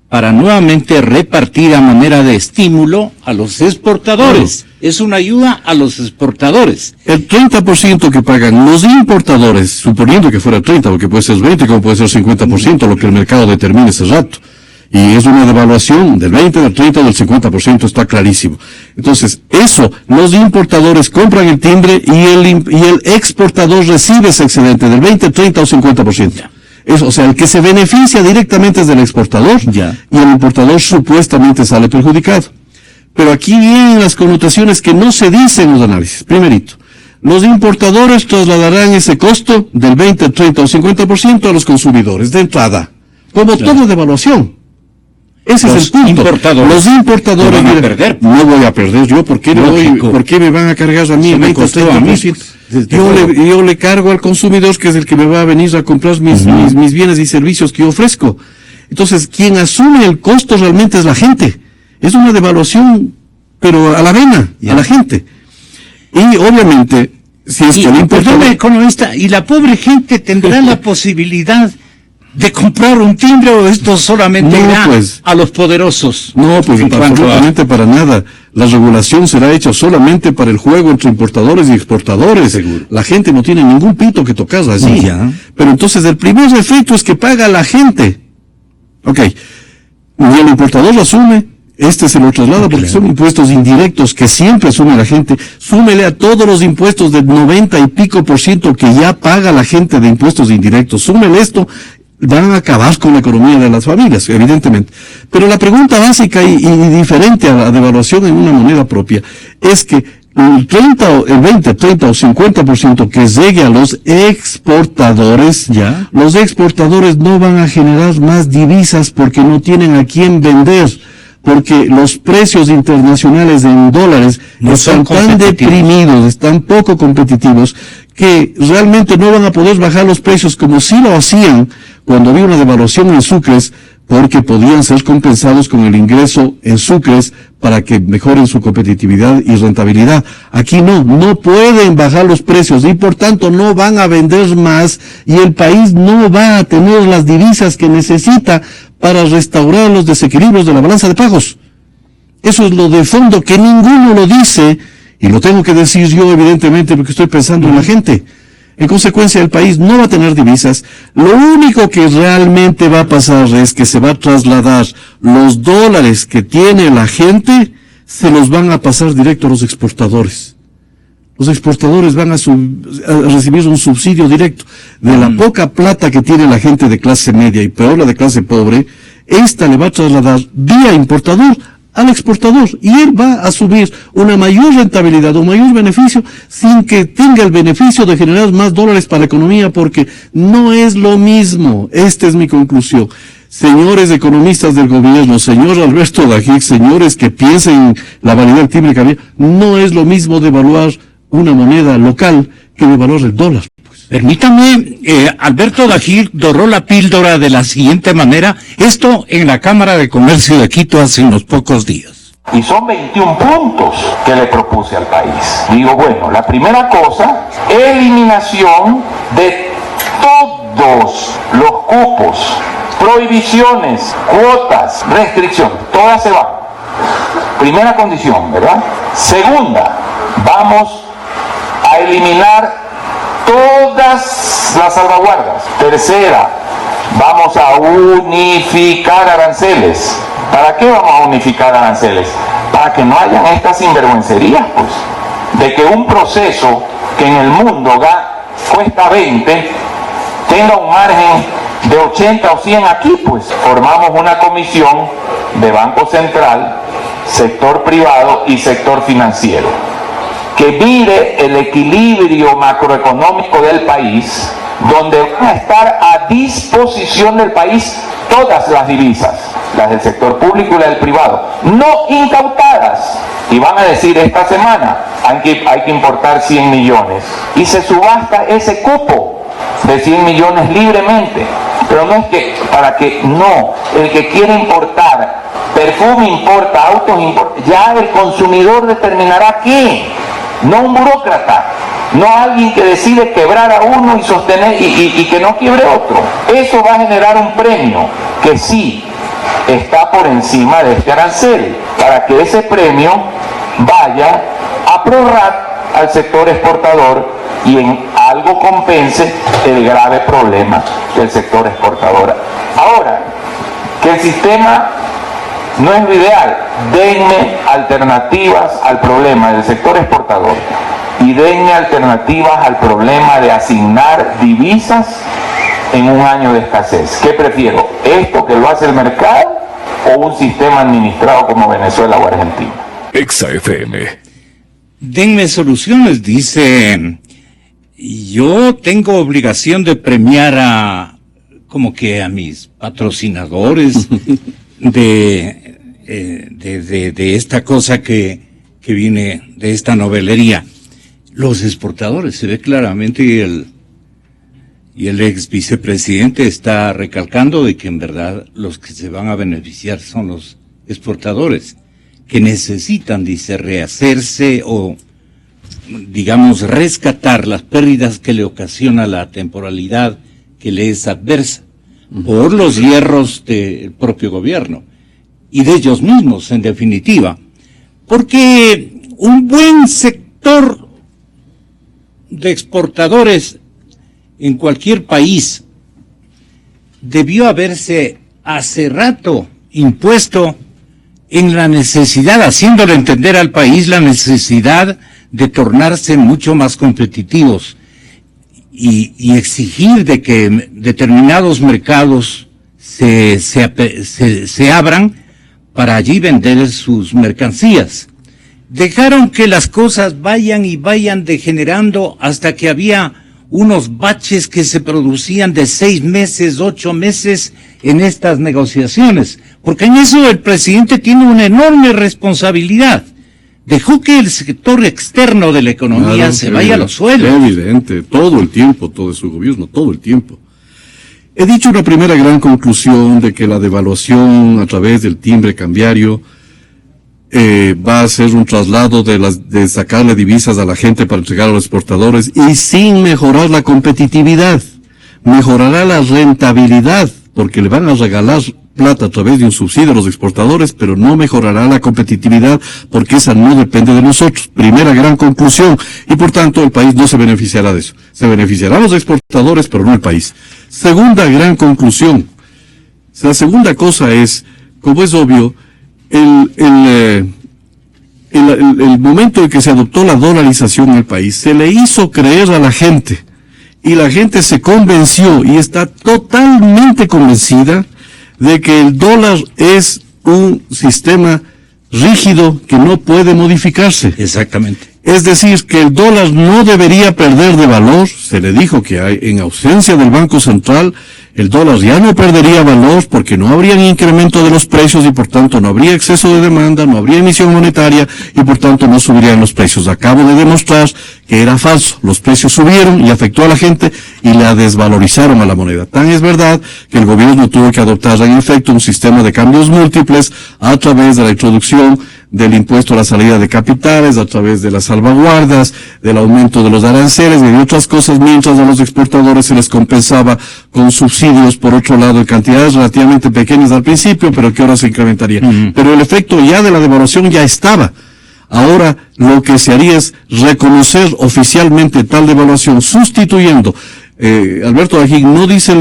Speaker 1: para nuevamente repartir a manera de estímulo a los exportadores. Es una ayuda a los exportadores.
Speaker 2: El 30% que pagan los importadores, suponiendo que fuera 30, porque puede ser 20, como puede ser 50%, lo que el mercado determine ese rato. Y es una devaluación del 20, del 30, del 50%, está clarísimo. Entonces, eso, los importadores compran el timbre y el exportador recibe ese excedente del 20, 30 o 50%. Eso, o sea, el que se beneficia directamente es del exportador,
Speaker 1: ya,
Speaker 2: y el importador supuestamente sale perjudicado. Pero aquí vienen las connotaciones que no se dicen en los análisis. Primerito, los importadores trasladarán ese costo del 20, 30 o 50% a los consumidores de entrada, como toda devaluación. Ese es el punto. Los importadores
Speaker 1: van a perder.
Speaker 2: No voy a perder yo, ¿por qué me van a cargar a mí el 20 o 30%? Yo le cargo al consumidor, que es el que me va a venir a comprar mis bienes y servicios que yo ofrezco. Entonces, quien asume el costo realmente es la gente. Es una devaluación, pero a la vena, a la gente. Y obviamente, si es que el importador...
Speaker 1: economista, ¿y la pobre gente tendrá la posibilidad de comprar un timbre o esto solamente irá a los poderosos?
Speaker 2: No, pues absolutamente para nada. La regulación será hecha solamente para el juego entre importadores y exportadores.
Speaker 1: Seguro.
Speaker 2: La gente no tiene ningún pito que tocar allí. Pero entonces el primer efecto es que paga la gente. Ok. Y el importador lo asume, se lo traslada porque son impuestos indirectos que siempre asume la gente. Súmele a todos los impuestos del 90 y pico % que ya paga la gente de impuestos indirectos. Súmele esto, van a acabar con la economía de las familias, evidentemente. Pero la pregunta básica y diferente a la devaluación en una moneda propia es que el 20, 30 o 50% que llegue a los exportadores, los exportadores no van a generar más divisas porque no tienen a quién vender, porque los precios internacionales en dólares están tan deprimidos, están poco competitivos, que realmente no van a poder bajar los precios como si lo hacían cuando había una devaluación en sucres, porque podían ser compensados con el ingreso en sucres para que mejoren su competitividad y rentabilidad. Aquí no pueden bajar los precios y por tanto no van a vender más y el país no va a tener las divisas que necesita para restaurar los desequilibrios de la balanza de pagos. Eso es lo de fondo que ninguno lo dice, y lo tengo que decir yo evidentemente porque estoy pensando en la gente. En consecuencia, el país no va a tener divisas. Lo único que realmente va a pasar es que se va a trasladar los dólares que tiene la gente, se los van a pasar directo a los exportadores. Los exportadores van a recibir un subsidio directo de la poca plata que tiene la gente de clase media y peor la de clase pobre. Esta le va a trasladar vía importador al exportador y él va a subir una mayor rentabilidad, un mayor beneficio sin que tenga el beneficio de generar más dólares para la economía, porque no es lo mismo. Esta es mi conclusión. Señores economistas del gobierno, señor Alberto Dajic, señores que piensen en la validez del timbre cambiario, no es lo mismo devaluar una moneda local que devaluar el dólar.
Speaker 1: Permítame, Alberto Dajic doró la píldora de la siguiente manera, esto en la Cámara de Comercio de Quito hace unos pocos días.
Speaker 3: Y son 21 puntos que le propuse al país. Digo, bueno, la primera cosa, eliminación de todos los cupos, prohibiciones, cuotas, restricciones, todas se van. Primera condición, ¿verdad? Segunda, vamos a eliminar todas las salvaguardas. Tercera, vamos a unificar aranceles. ¿Para qué vamos a unificar aranceles? Para que no hayan estas sinvergüencerías, pues, de que un proceso que en el mundo cuesta 20, tenga un margen de 80 o 100 aquí, pues. Formamos una comisión de Banco Central, sector privado y sector financiero, que mire el equilibrio macroeconómico del país, donde van a estar a disposición del país todas las divisas, las del sector público y las del privado, no incautadas. Y van a decir, esta semana hay que importar 100 millones. Y se subasta ese cupo de 100 millones libremente. Pero no es que, el que quiere importar, perfume importa, autos importa, ya el consumidor determinará qué. No un burócrata. no alguien que decide quebrar a uno y sostener y que no quiebre otro. Eso va a generar un premio que sí está por encima de este arancel, para que ese premio vaya a prorratear al sector exportador y en algo compense el grave problema del sector exportador. Ahora, que el sistema no es lo ideal, denme alternativas al problema del sector exportador y denme alternativas al problema de asignar divisas en un año de escasez. ¿Qué prefiero? ¿Esto que lo hace el mercado o un sistema administrado como Venezuela o Argentina?
Speaker 4: Exa FM.
Speaker 1: Denme soluciones, dice. Yo tengo obligación de premiar a mis patrocinadores de esta cosa que viene de esta novelería. Los exportadores, se ve claramente, y el ex vicepresidente está recalcando de que en verdad los que se van a beneficiar son los exportadores, que necesitan, dice, rehacerse o, digamos, rescatar las pérdidas que le ocasiona la temporalidad que le es adversa por los hierros del propio gobierno y de ellos mismos, en definitiva, porque un buen sector de exportadores en cualquier país debió haberse hace rato impuesto en la necesidad, haciéndole entender al país la necesidad de tornarse mucho más competitivos y exigir de que determinados mercados se abran para allí vender sus mercancías. Dejaron que las cosas vayan y vayan degenerando hasta que había unos baches que se producían de 6 meses, 8 meses en estas negociaciones, porque en eso el presidente tiene una enorme responsabilidad. Dejó que el sector externo de la economía se vaya a los suelos.
Speaker 2: Es evidente, todo el tiempo, todo su gobierno, todo el tiempo. He dicho una primera gran conclusión de que la devaluación a través del timbre cambiario va a ser un traslado de sacarle divisas a la gente para entregar a los exportadores y sin mejorar la competitividad. Mejorará la rentabilidad, porque le van a regalar plata a través de un subsidio a los exportadores, pero no mejorará la competitividad porque esa no depende de nosotros. Primera gran conclusión. Y por tanto el país no se beneficiará de eso. Se beneficiarán los exportadores, pero no el país. Segunda gran conclusión. La segunda cosa es, como es obvio, el momento en que se adoptó la dolarización en el país, se le hizo creer a la gente, y la gente se convenció y está totalmente convencida de que el dólar es un sistema rígido que no puede modificarse.
Speaker 1: Exactamente.
Speaker 2: Es decir, que el dólar no debería perder de valor. Se le dijo que en ausencia del Banco Central, el dólar ya no perdería valor porque no habría incremento de los precios y por tanto no habría exceso de demanda, no habría emisión monetaria y por tanto no subirían los precios. Acabo de demostrar que era falso. Los precios subieron y afectó a la gente y la desvalorizaron a la moneda. Tan es verdad que el gobierno tuvo que adoptar en efecto un sistema de cambios múltiples a través de la introducción del impuesto a la salida de capitales, a través de las salvaguardas, del aumento de los aranceles y de otras cosas, mientras a los exportadores se les compensaba con subsidios, por otro lado, en cantidades relativamente pequeñas al principio, pero que ahora se incrementaría. Pero el efecto ya de la devaluación ya estaba. Ahora lo que se haría es reconocer oficialmente tal devaluación, sustituyendo. Alberto Ajín no dice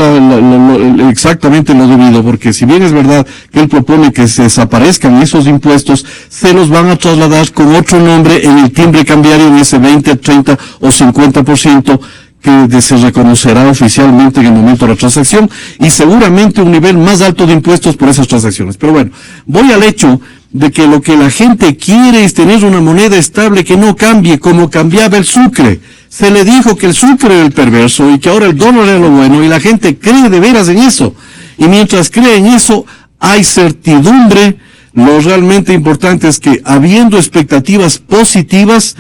Speaker 2: exactamente lo debido, porque si bien es verdad que él propone que se desaparezcan esos impuestos, se los van a trasladar con otro nombre en el timbre cambiario en ese 20, 30 o 50% que se reconocerá oficialmente en el momento de la transacción, y seguramente un nivel más alto de impuestos por esas transacciones. Pero bueno, voy al hecho de que lo que la gente quiere es tener una moneda estable que no cambie como cambiaba el sucre. Se le dijo que el sucre era el perverso y que ahora el dólar era lo bueno, y la gente cree de veras en eso. Y mientras cree en eso, hay certidumbre. Lo realmente importante es que, habiendo expectativas positivas,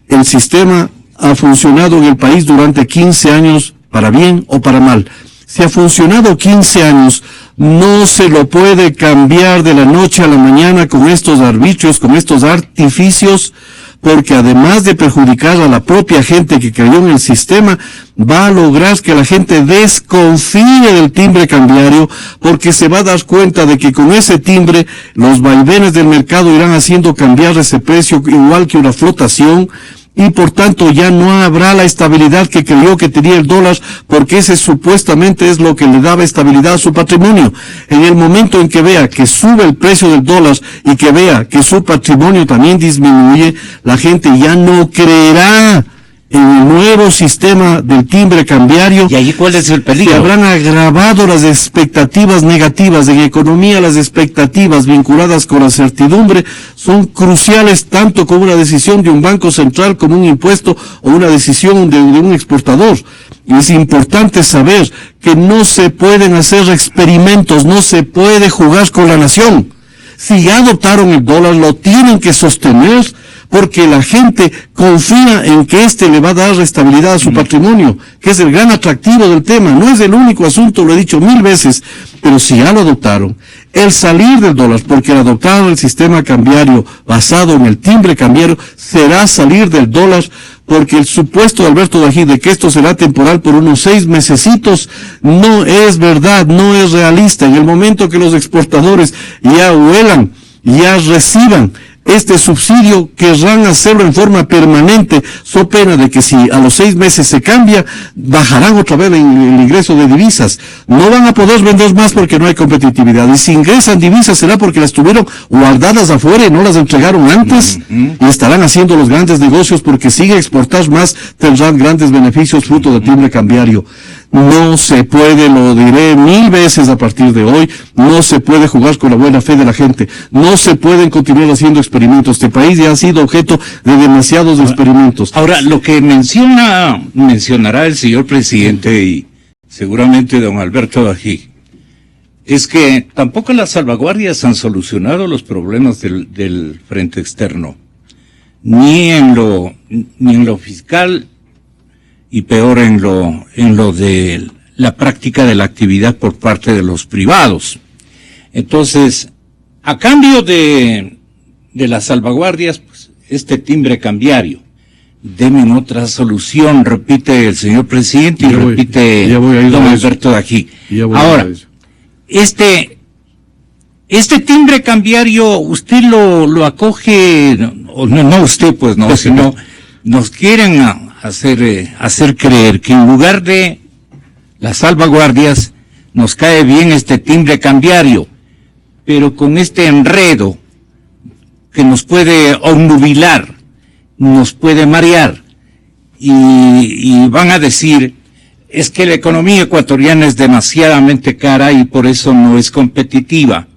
Speaker 2: el sistema ha funcionado en el país durante 15 años, para bien o para mal. Si ha funcionado 15 años, no se lo puede cambiar de la noche a la mañana con estos arbitrios, con estos artificios, porque además de perjudicar a la propia gente que creyó en el sistema, va a lograr que la gente desconfíe del timbre cambiario, porque se va a dar cuenta de que con ese timbre los vaivenes del mercado irán haciendo cambiar ese precio igual que una flotación, y por tanto ya no habrá la estabilidad que creyó que tenía el dólar, porque ese supuestamente es lo que le daba estabilidad a su patrimonio. En el momento en que vea que sube el precio del dólar y que vea que su patrimonio también disminuye, la gente ya no creerá en el nuevo sistema del timbre cambiario.
Speaker 1: ¿Y ahí cuál es el peligro?
Speaker 2: Se habrán agravado las expectativas negativas. En economía, las expectativas vinculadas con la certidumbre son cruciales, tanto como una decisión de un banco central, como un impuesto o una decisión de un exportador. Y es importante saber que no se pueden hacer experimentos, no se puede jugar con la nación. Si ya adoptaron el dólar, lo tienen que sostener, porque la gente confía en que le va a dar estabilidad a su patrimonio, que es el gran atractivo del tema. No es el único asunto, lo he dicho 1000 veces, pero si ya lo adoptaron, el salir del dólar, porque el adoptar el sistema cambiario basado en el timbre cambiario, será salir del dólar, porque el supuesto de Alberto Dají de que esto será temporal por unos 6 mesecitos, no es verdad, no es realista. En el momento que los exportadores ya huelan, ya reciban este subsidio, querrán hacerlo en forma permanente, so pena de que si a los 6 meses se cambia, bajarán otra vez el ingreso de divisas. No van a poder vender más porque no hay competitividad. Y si ingresan divisas será porque las tuvieron guardadas afuera y no las entregaron antes, y estarán haciendo los grandes negocios porque sigue exportar más, tendrán grandes beneficios fruto del timbre cambiario. No se puede, lo diré 1000 veces a partir de hoy, no se puede jugar con la buena fe de la gente, no se pueden continuar haciendo experimentos. Este país ya ha sido objeto de demasiados experimentos.
Speaker 1: Ahora, lo que mencionará el señor presidente y seguramente don Alberto Dají, es que tampoco las salvaguardias han solucionado los problemas del frente externo, ni en lo fiscal, y peor en lo de la práctica de la actividad por parte de los privados. Entonces, a cambio de las salvaguardias, pues, este timbre cambiario, denme otra solución, repite el señor presidente y repite don Alberto Dají. Ahora, este timbre cambiario, usted lo acoge, no usted pues no, sino nos quieren hacer creer que en lugar de las salvaguardias nos cae bien este timbre cambiario, pero con este enredo que nos puede obnubilar, nos puede marear, y van a decir, es que la economía ecuatoriana es demasiadamente cara y por eso no es competitiva.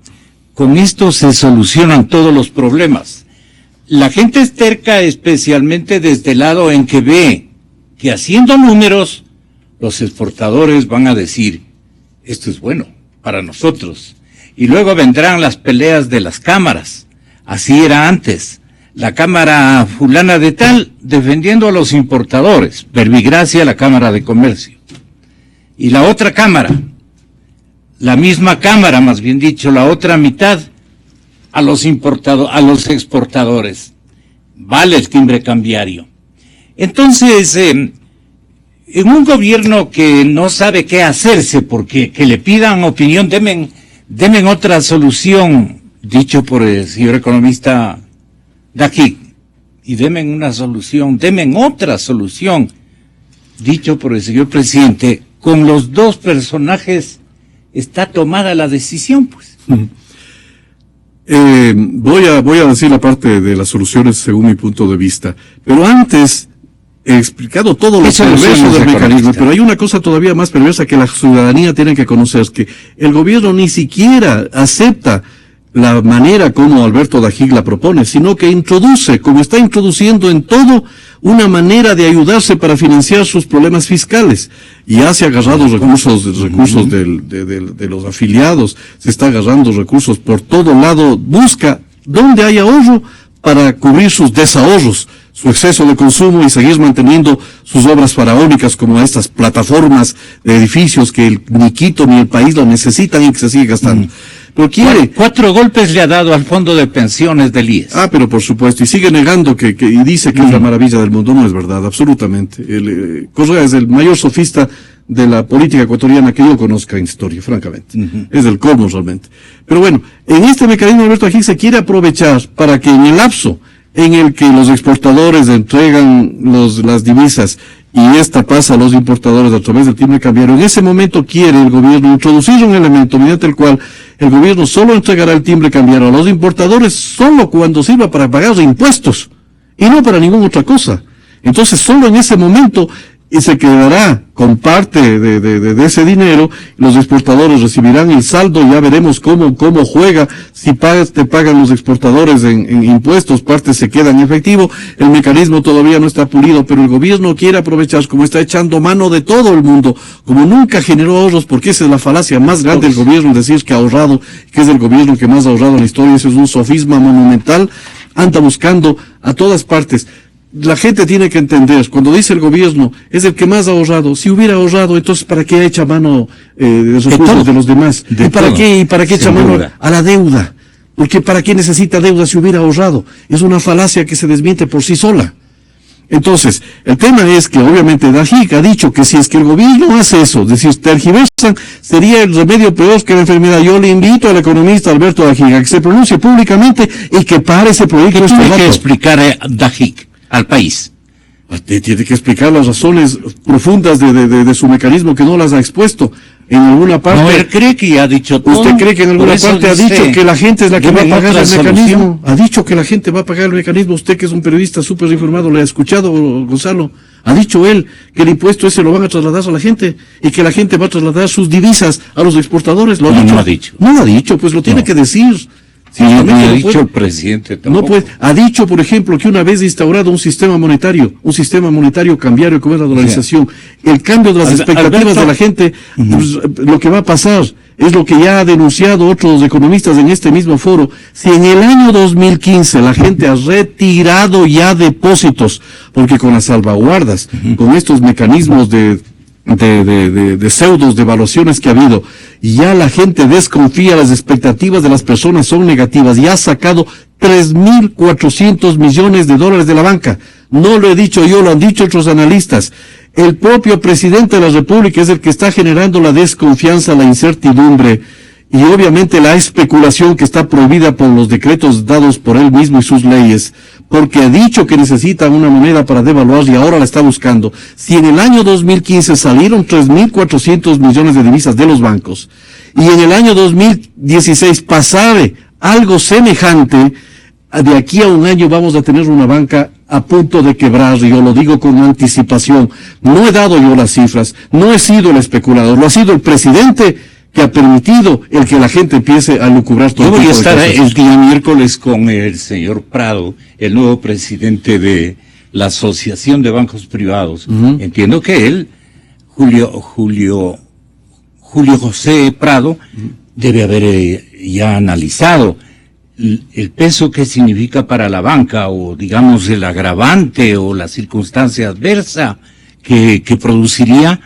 Speaker 1: Con esto se solucionan todos los problemas. La gente es terca, especialmente desde el lado en que ve que haciendo números, los exportadores van a decir, esto es bueno para nosotros. Y luego vendrán las peleas de las cámaras. Así era antes. La cámara fulana de tal defendiendo a los importadores, Verbigracia, la Cámara de Comercio. Y la otra cámara, la misma cámara, más bien dicho, la otra mitad, a los exportadores. Vale el timbre cambiario. Entonces, en un gobierno que no sabe qué hacerse, porque que le pidan opinión, denme otra solución, dicho por el señor economista Dají, y denme otra solución, dicho por el señor presidente, con los dos personajes está tomada la decisión, pues.
Speaker 2: Voy a decir la parte de las soluciones según mi punto de vista, pero antes he explicado todo lo perverso del mecanismo, pero hay una cosa todavía más perversa que la ciudadanía tiene que conocer, que el gobierno ni siquiera acepta la manera como Alberto Dají la propone, sino que introduce, como está introduciendo en todo, una manera de ayudarse para financiar sus problemas fiscales. Y ya se ha agarrado recursos de los afiliados, se está agarrando recursos por todo lado, busca donde hay ahorro para cubrir sus desahorros, su exceso de consumo y seguir manteniendo sus obras faraónicas como estas plataformas de edificios que ni Quito ni el país lo necesitan y que se sigue gastando. pero quiere.
Speaker 1: 4 golpes le ha dado al fondo de pensiones del IES.
Speaker 2: Ah, pero por supuesto, y sigue negando y dice que es la maravilla del mundo. No es verdad, absolutamente. Correa es el mayor sofista de la política ecuatoriana que yo conozca en historia, francamente. Es del colmo realmente. Pero bueno, en este mecanismo Alberto Ajín se quiere aprovechar para que en el lapso en el que los exportadores entregan las divisas y esta pasa a los importadores a través del timbre cambiario, en ese momento quiere el gobierno introducir un elemento mediante el cual el gobierno solo entregará el timbre cambiario a los importadores solo cuando sirva para pagar impuestos y no para ninguna otra cosa. Entonces solo en ese momento y se quedará con parte de ese dinero, los exportadores recibirán el saldo, ya veremos cómo juega, si te pagan los exportadores en impuestos, parte se queda en efectivo, el mecanismo todavía no está pulido, pero el gobierno quiere aprovechar, como está echando mano de todo el mundo, como nunca generó ahorros, porque esa es la falacia más grande del gobierno, decir que ha ahorrado, que es el gobierno que más ha ahorrado en la historia, eso es un sofisma monumental, anda buscando a todas partes. La gente tiene que entender, cuando dice el gobierno es el que más ha ahorrado, si hubiera ahorrado, entonces ¿para qué echa mano de los recursos de los demás? ¿Y para qué echa mano a la deuda? Porque ¿para qué necesita deuda si hubiera ahorrado? Es una falacia que se desmiente por sí sola. Entonces, el tema es que obviamente Dajic ha dicho que si es que el gobierno hace eso, es decir, tergiversan, sería el remedio peor que la enfermedad. Yo le invito al economista Alberto Dajic a que se pronuncie públicamente y que pare ese proyecto.
Speaker 1: ¿Qué tiene que explicar Dajic al país?
Speaker 2: Tiene que explicar las razones profundas de su mecanismo que no las ha expuesto. En alguna parte.
Speaker 1: No, él cree que ya ha dicho todo.
Speaker 2: ¿Usted cree que en alguna parte ha dicho que la gente es la que va a pagar el mecanismo? Ha dicho que la gente va a pagar el mecanismo. Usted que es un periodista súper informado, ¿le ha escuchado, Gonzalo? Ha dicho él que el impuesto ese lo van a trasladar a la gente y que la gente va a trasladar sus divisas a los exportadores. ¿Lo ha dicho?
Speaker 1: No ha dicho.
Speaker 2: No lo ha dicho, pues lo tiene que decir.
Speaker 1: Sí, no ha dicho el presidente tampoco.
Speaker 2: No puede. Ha dicho, por ejemplo, que una vez instaurado un sistema monetario cambiario como es la dolarización, el cambio de las expectativas de la gente, pues, lo que va a pasar es lo que ya ha denunciado otros economistas en este mismo foro. Si en el año 2015 la gente ha retirado ya depósitos, porque con las salvaguardas, con estos mecanismos de pseudos devaluaciones que ha habido, y ya la gente desconfía, las expectativas de las personas son negativas, y ha sacado 3.400 millones de dólares de la banca. No lo he dicho yo, lo han dicho otros analistas. El propio presidente de la República es el que está generando la desconfianza, la incertidumbre, y obviamente la especulación que está prohibida por los decretos dados por él mismo y sus leyes, porque ha dicho que necesitan una moneda para devaluar y ahora la está buscando. Si en el año 2015 salieron 3.400 millones de divisas de los bancos, y en el año 2016 pasara algo semejante, de aquí a un año vamos a tener una banca a punto de quebrar, y yo lo digo con anticipación. No he dado yo las cifras, no he sido el especulador, lo ha sido el presidente que ha permitido el que la gente empiece a lucubrar todo.
Speaker 1: Yo voy a estar el día miércoles con el señor Prado, el nuevo presidente de la Asociación de Bancos Privados. Entiendo que él, Julio José Prado, debe haber ya analizado el peso que significa para la banca, o digamos el agravante o la circunstancia adversa que produciría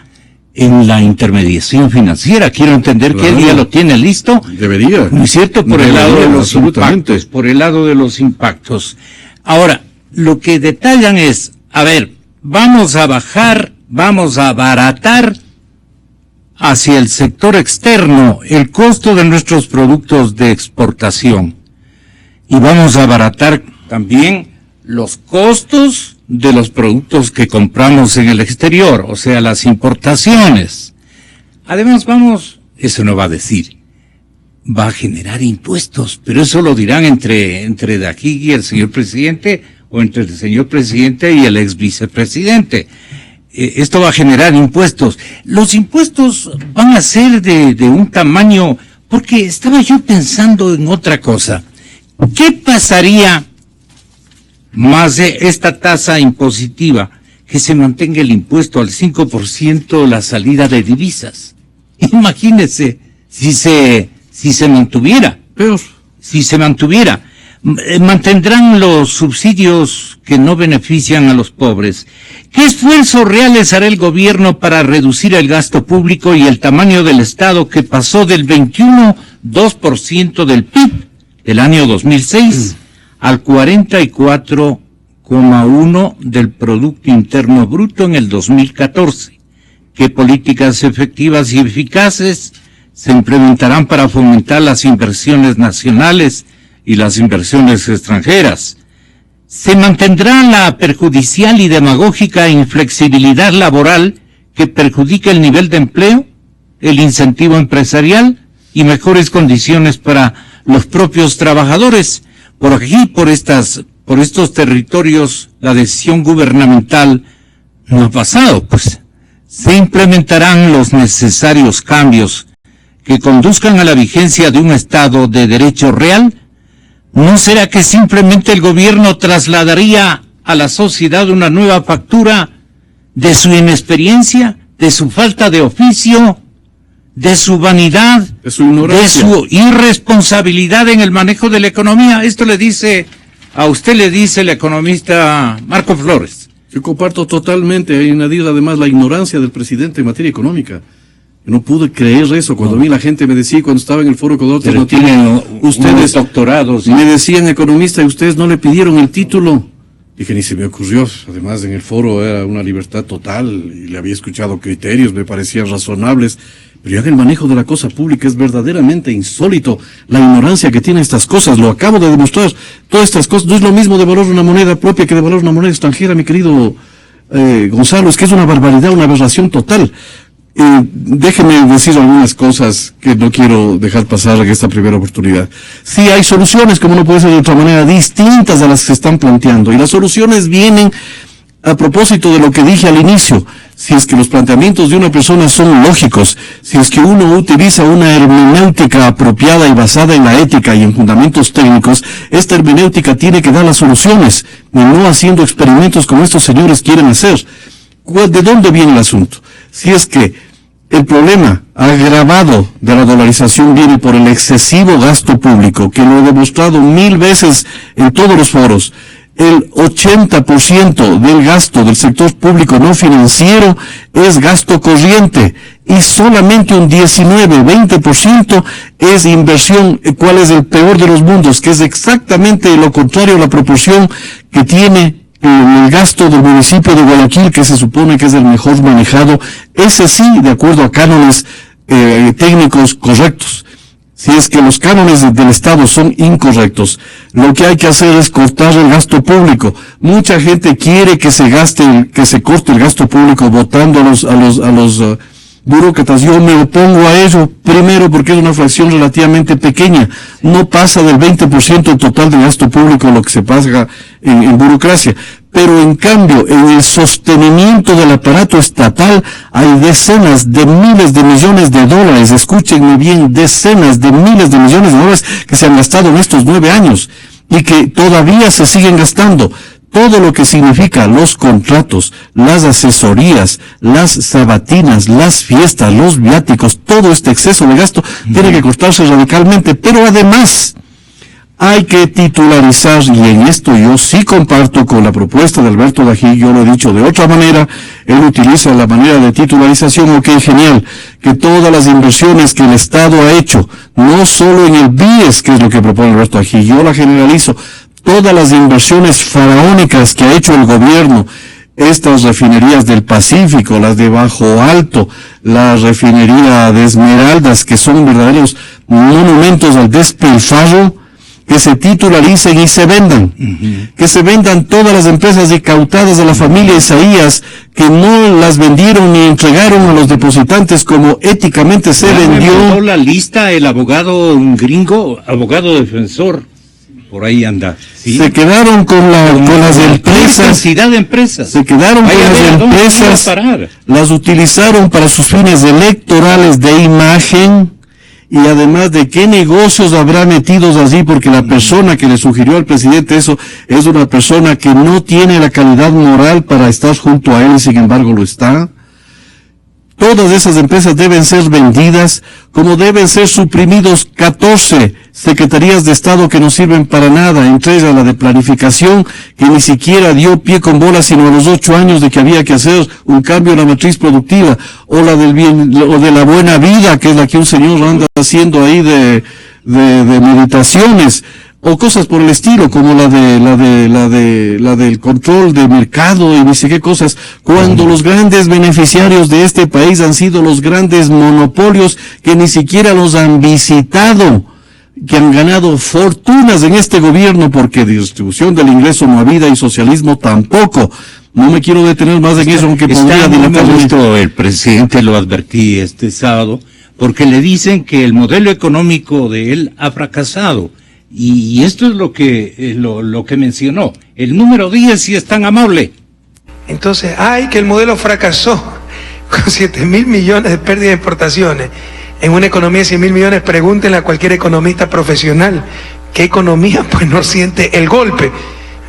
Speaker 1: en la intermediación financiera. Quiero entender que él ya lo tiene listo.
Speaker 2: Debería.
Speaker 1: ¿No es cierto? Por el lado de los impactos. Por el lado de los impactos. Ahora, lo que detallan es, a ver, vamos a abaratar hacia el sector externo el costo de nuestros productos de exportación. Y vamos a abaratar también los costos de los productos que compramos en el exterior, o sea, las importaciones. Además, eso no va a decir, va a generar impuestos, pero eso lo dirán entre de aquí y el señor presidente, o entre el señor presidente y el ex vicepresidente. Esto va a generar impuestos. Los impuestos van a ser de un tamaño, porque estaba yo pensando en otra cosa. ¿Qué pasaría más de esta tasa impositiva, que se mantenga el impuesto al 5% la salida de divisas? Imagínese si se mantuviera.
Speaker 2: Peor.
Speaker 1: Si se mantuviera. Mantendrán los subsidios que no benefician a los pobres. ¿Qué esfuerzos reales hará el gobierno para reducir el gasto público y el tamaño del Estado, que pasó del 21 2% del PIB del año 2006 al 44,1% del Producto Interno Bruto en el 2014. ¿Qué políticas efectivas y eficaces se implementarán para fomentar las inversiones nacionales y las inversiones extranjeras? ¿Se mantendrá la perjudicial y demagógica inflexibilidad laboral que perjudica el nivel de empleo, el incentivo empresarial y mejores condiciones para los propios trabajadores? Por aquí, por estos territorios, la decisión gubernamental no ha pasado, pues. Se implementarán los necesarios cambios que conduzcan a la vigencia de un Estado de Derecho real. ¿No será que simplemente el gobierno trasladaría a la sociedad una nueva factura de su inexperiencia, de su falta de oficio, de su vanidad,
Speaker 2: de su ignorancia,
Speaker 1: de su irresponsabilidad en el manejo de la economía? Esto le dice el economista Marco Flores.
Speaker 2: Yo comparto totalmente, añadir además la ignorancia del presidente en materia económica. Yo no pude creer eso cuando a mí la gente me decía, cuando estaba en el foro con otros,
Speaker 1: no tienen ustedes doctorados.
Speaker 2: Me decían, economista, y ustedes no le pidieron el título. Dije, ni se me ocurrió. Además, en el foro era una libertad total y le había escuchado criterios, me parecían razonables. Pero ya en el manejo de la cosa pública es verdaderamente insólito la ignorancia que tiene estas cosas. Lo acabo de demostrar. Todas estas cosas, no es lo mismo devaluar una moneda propia que devaluar una moneda extranjera, mi querido Gonzalo. Es que es una barbaridad, una aberración total. Déjeme decir algunas cosas que no quiero dejar pasar en esta primera oportunidad. Sí, hay soluciones, como no puede ser de otra manera, distintas a las que se están planteando. Y las soluciones vienen a propósito de lo que dije al inicio. Si es que los planteamientos de una persona son lógicos, si es que uno utiliza una hermenéutica apropiada y basada en la ética y en fundamentos técnicos, esta hermenéutica tiene que dar las soluciones, y no haciendo experimentos como estos señores quieren hacer. ¿De dónde viene el asunto? Si es que el problema agravado de la dolarización viene por el excesivo gasto público, que lo he demostrado 1000 veces en todos los foros. El 80% del gasto del sector público no financiero es gasto corriente y solamente un 19-20% es inversión. ¿Cuál es el peor de los mundos? Que es exactamente lo contrario a la proporción que tiene el gasto del municipio de Guayaquil, que se supone que es el mejor manejado. Ese sí, de acuerdo a cánones técnicos correctos. Si es que los cánones del Estado son incorrectos, lo que hay que hacer es cortar el gasto público. Mucha gente quiere que se corte el gasto público votando a los burócratas. Yo me opongo a ello, primero porque es una fracción relativamente pequeña, no pasa del 20% total del gasto público lo que se paga en burocracia. Pero en cambio, en el sostenimiento del aparato estatal hay decenas de miles de millones de dólares, escúchenme bien, decenas de miles de millones de dólares que se han gastado en estos 9 años y que todavía se siguen gastando. Todo lo que significa los contratos, las asesorías, las sabatinas, las fiestas, los viáticos, todo este exceso de gasto tiene que cortarse radicalmente, pero además hay que titularizar, y en esto yo sí comparto con la propuesta de Alberto Dají. Yo lo he dicho de otra manera, él utiliza la manera de titularización. Ok, genial, que todas las inversiones que el Estado ha hecho, no solo en el BIES, que es lo que propone Alberto Dají, yo la generalizo, todas las inversiones faraónicas que ha hecho el gobierno, estas refinerías del Pacífico, las de Bajo Alto, la refinería de Esmeraldas, que son verdaderos monumentos al despilfarro, que se titularicen y se vendan. Que se vendan todas las empresas incautadas de la familia Isaías, que no las vendieron ni entregaron a los depositantes como éticamente se vendió.
Speaker 1: Me mandó la lista el abogado, un gringo, abogado defensor, por ahí anda. ¿Sí?
Speaker 2: Se quedaron con las empresas.
Speaker 1: Cantidad de empresas.
Speaker 2: Se quedaron con las empresas. Las utilizaron para sus fines electorales de imagen. Y además, ¿de qué negocios habrá metidos así? Porque la persona que le sugirió al presidente eso es una persona que no tiene la calidad moral para estar junto a él y sin embargo lo está. Todas esas empresas deben ser vendidas, como deben ser suprimidos 14 secretarías de Estado que no sirven para nada, entre ellas la de planificación, que ni siquiera dio pie con bola sino a los 8 años de que había que hacer un cambio en la matriz productiva, o la del bien, o de la buena vida, que es la que un señor anda haciendo ahí de meditaciones, o cosas por el estilo, como la del control de mercado y ni sé qué cosas, cuando los grandes beneficiarios de este país han sido los grandes monopolios que ni siquiera los han visitado, que han ganado fortunas en este gobierno, porque distribución del ingreso no ha habido y socialismo tampoco. No me quiero detener más en eso, aunque podría dilatar
Speaker 1: esto. El presidente lo advertí este sábado, porque le dicen que el modelo económico de él ha fracasado. Y esto es lo que mencionó. El número 10 sí es tan amable.
Speaker 5: Entonces, que el modelo fracasó con 7.000 millones de pérdidas de exportaciones. En una economía de 100.000 millones, pregúntenle a cualquier economista profesional qué economía pues no siente el golpe.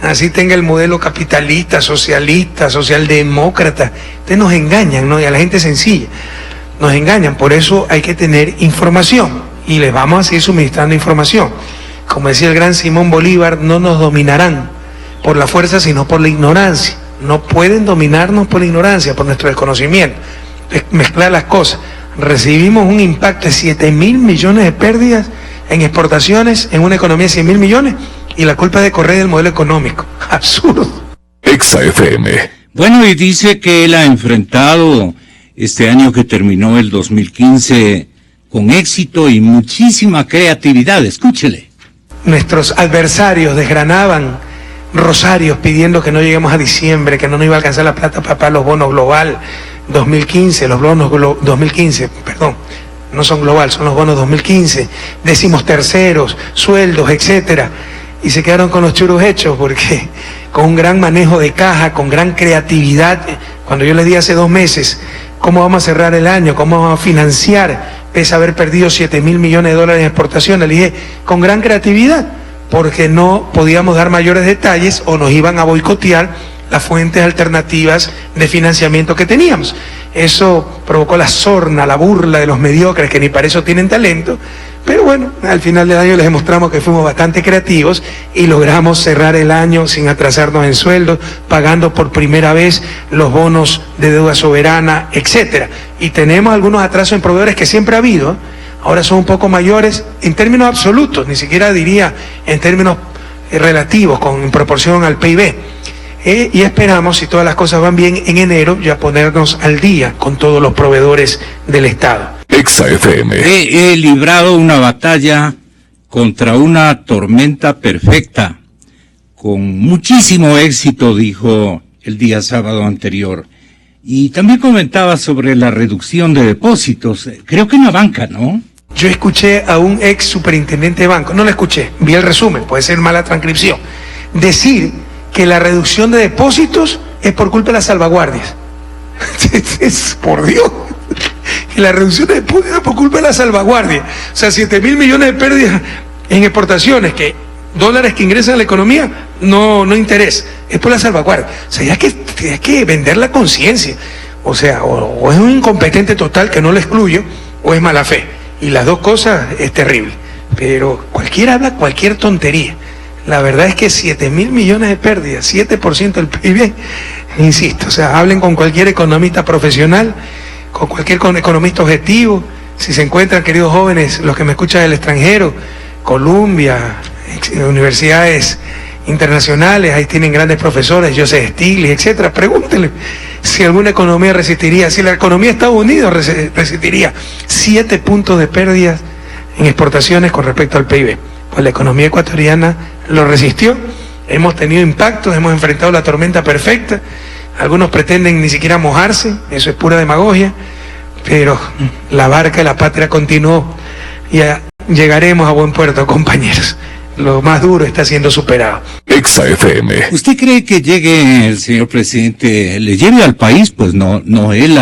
Speaker 5: Así tenga el modelo capitalista, socialista, socialdemócrata. Ustedes nos engañan, ¿no? Y a la gente sencilla nos engañan. Por eso hay que tener información y les vamos a seguir suministrando información. Como decía el gran Simón Bolívar, no nos dominarán por la fuerza, sino por la ignorancia. No pueden dominarnos por la ignorancia, por nuestro desconocimiento. Mezclar las cosas. Recibimos un impacto de 7.000 millones de pérdidas en exportaciones en una economía de 100.000 millones y la culpa es de Correa del modelo económico. Absurdo.
Speaker 4: Exa FM.
Speaker 1: Bueno, y dice que él ha enfrentado este año que terminó el 2015 con éxito y muchísima creatividad. Escúchele.
Speaker 5: Nuestros adversarios desgranaban rosarios pidiendo que no lleguemos a diciembre, que no nos iba a alcanzar la plata para pagar los bonos global 2015, los bonos 2015, perdón, no son global, son los bonos 2015, 13º, sueldos, etcétera, y se quedaron con los churos hechos porque con un gran manejo de caja, con gran creatividad, cuando yo les di hace 2 meses cómo vamos a cerrar el año, cómo vamos a financiar, pese a haber perdido 7.000 millones de dólares en exportaciones, le dije, con gran creatividad, porque no podíamos dar mayores detalles o nos iban a boicotear las fuentes alternativas de financiamiento que teníamos. Eso provocó la sorna, la burla de los mediocres que ni para eso tienen talento, pero bueno, al final del año les demostramos que fuimos bastante creativos y logramos cerrar el año sin atrasarnos en sueldos, pagando por primera vez los bonos de deuda soberana, etcétera. Y tenemos algunos atrasos en proveedores que siempre ha habido, ahora son un poco mayores en términos absolutos, ni siquiera diría en términos relativos, en proporción al PIB. Y esperamos, si todas las cosas van bien, en enero ya ponernos al día con todos los proveedores del Estado.
Speaker 4: Exa FM.
Speaker 1: He librado una batalla contra una tormenta perfecta, con muchísimo éxito, dijo el día sábado anterior. Y también comentaba sobre la reducción de depósitos, creo que en la banca, ¿no?
Speaker 5: Yo escuché a un ex superintendente de banco, no lo escuché, vi el resumen, puede ser mala transcripción, decir que la reducción de depósitos es por culpa de las salvaguardias. Por Dios, que la reducción de depósitos es por culpa de las salvaguardias. O sea, 7.000 millones de pérdidas en exportaciones, que dólares que ingresan a la economía, no interesa, es por la salvaguardia. O sea, hay que vender la conciencia. O sea, o es un incompetente total, que no lo excluyo, o es mala fe. Y las dos cosas es terrible. Pero cualquiera habla cualquier tontería. La verdad es que 7.000 millones de pérdidas, 7% del PIB, insisto, o sea, hablen con cualquier economista profesional, con cualquier economista objetivo. Si se encuentran, queridos jóvenes, los que me escuchan del extranjero, Columbia, universidades internacionales, ahí tienen grandes profesores, Joseph Stiglitz, etcétera, pregúntenle si alguna economía resistiría, si la economía de Estados Unidos resistiría 7 puntos de pérdidas en exportaciones con respecto al PIB. Pues la economía ecuatoriana lo resistió, hemos tenido impactos, hemos enfrentado la tormenta perfecta, algunos pretenden ni siquiera mojarse, eso es pura demagogia, pero la barca de la patria continuó, ya llegaremos a buen puerto, compañeros, lo más duro está siendo superado.
Speaker 4: Exa FM.
Speaker 1: ¿Usted cree que llegue el señor presidente, le lleve al país? Pues no, él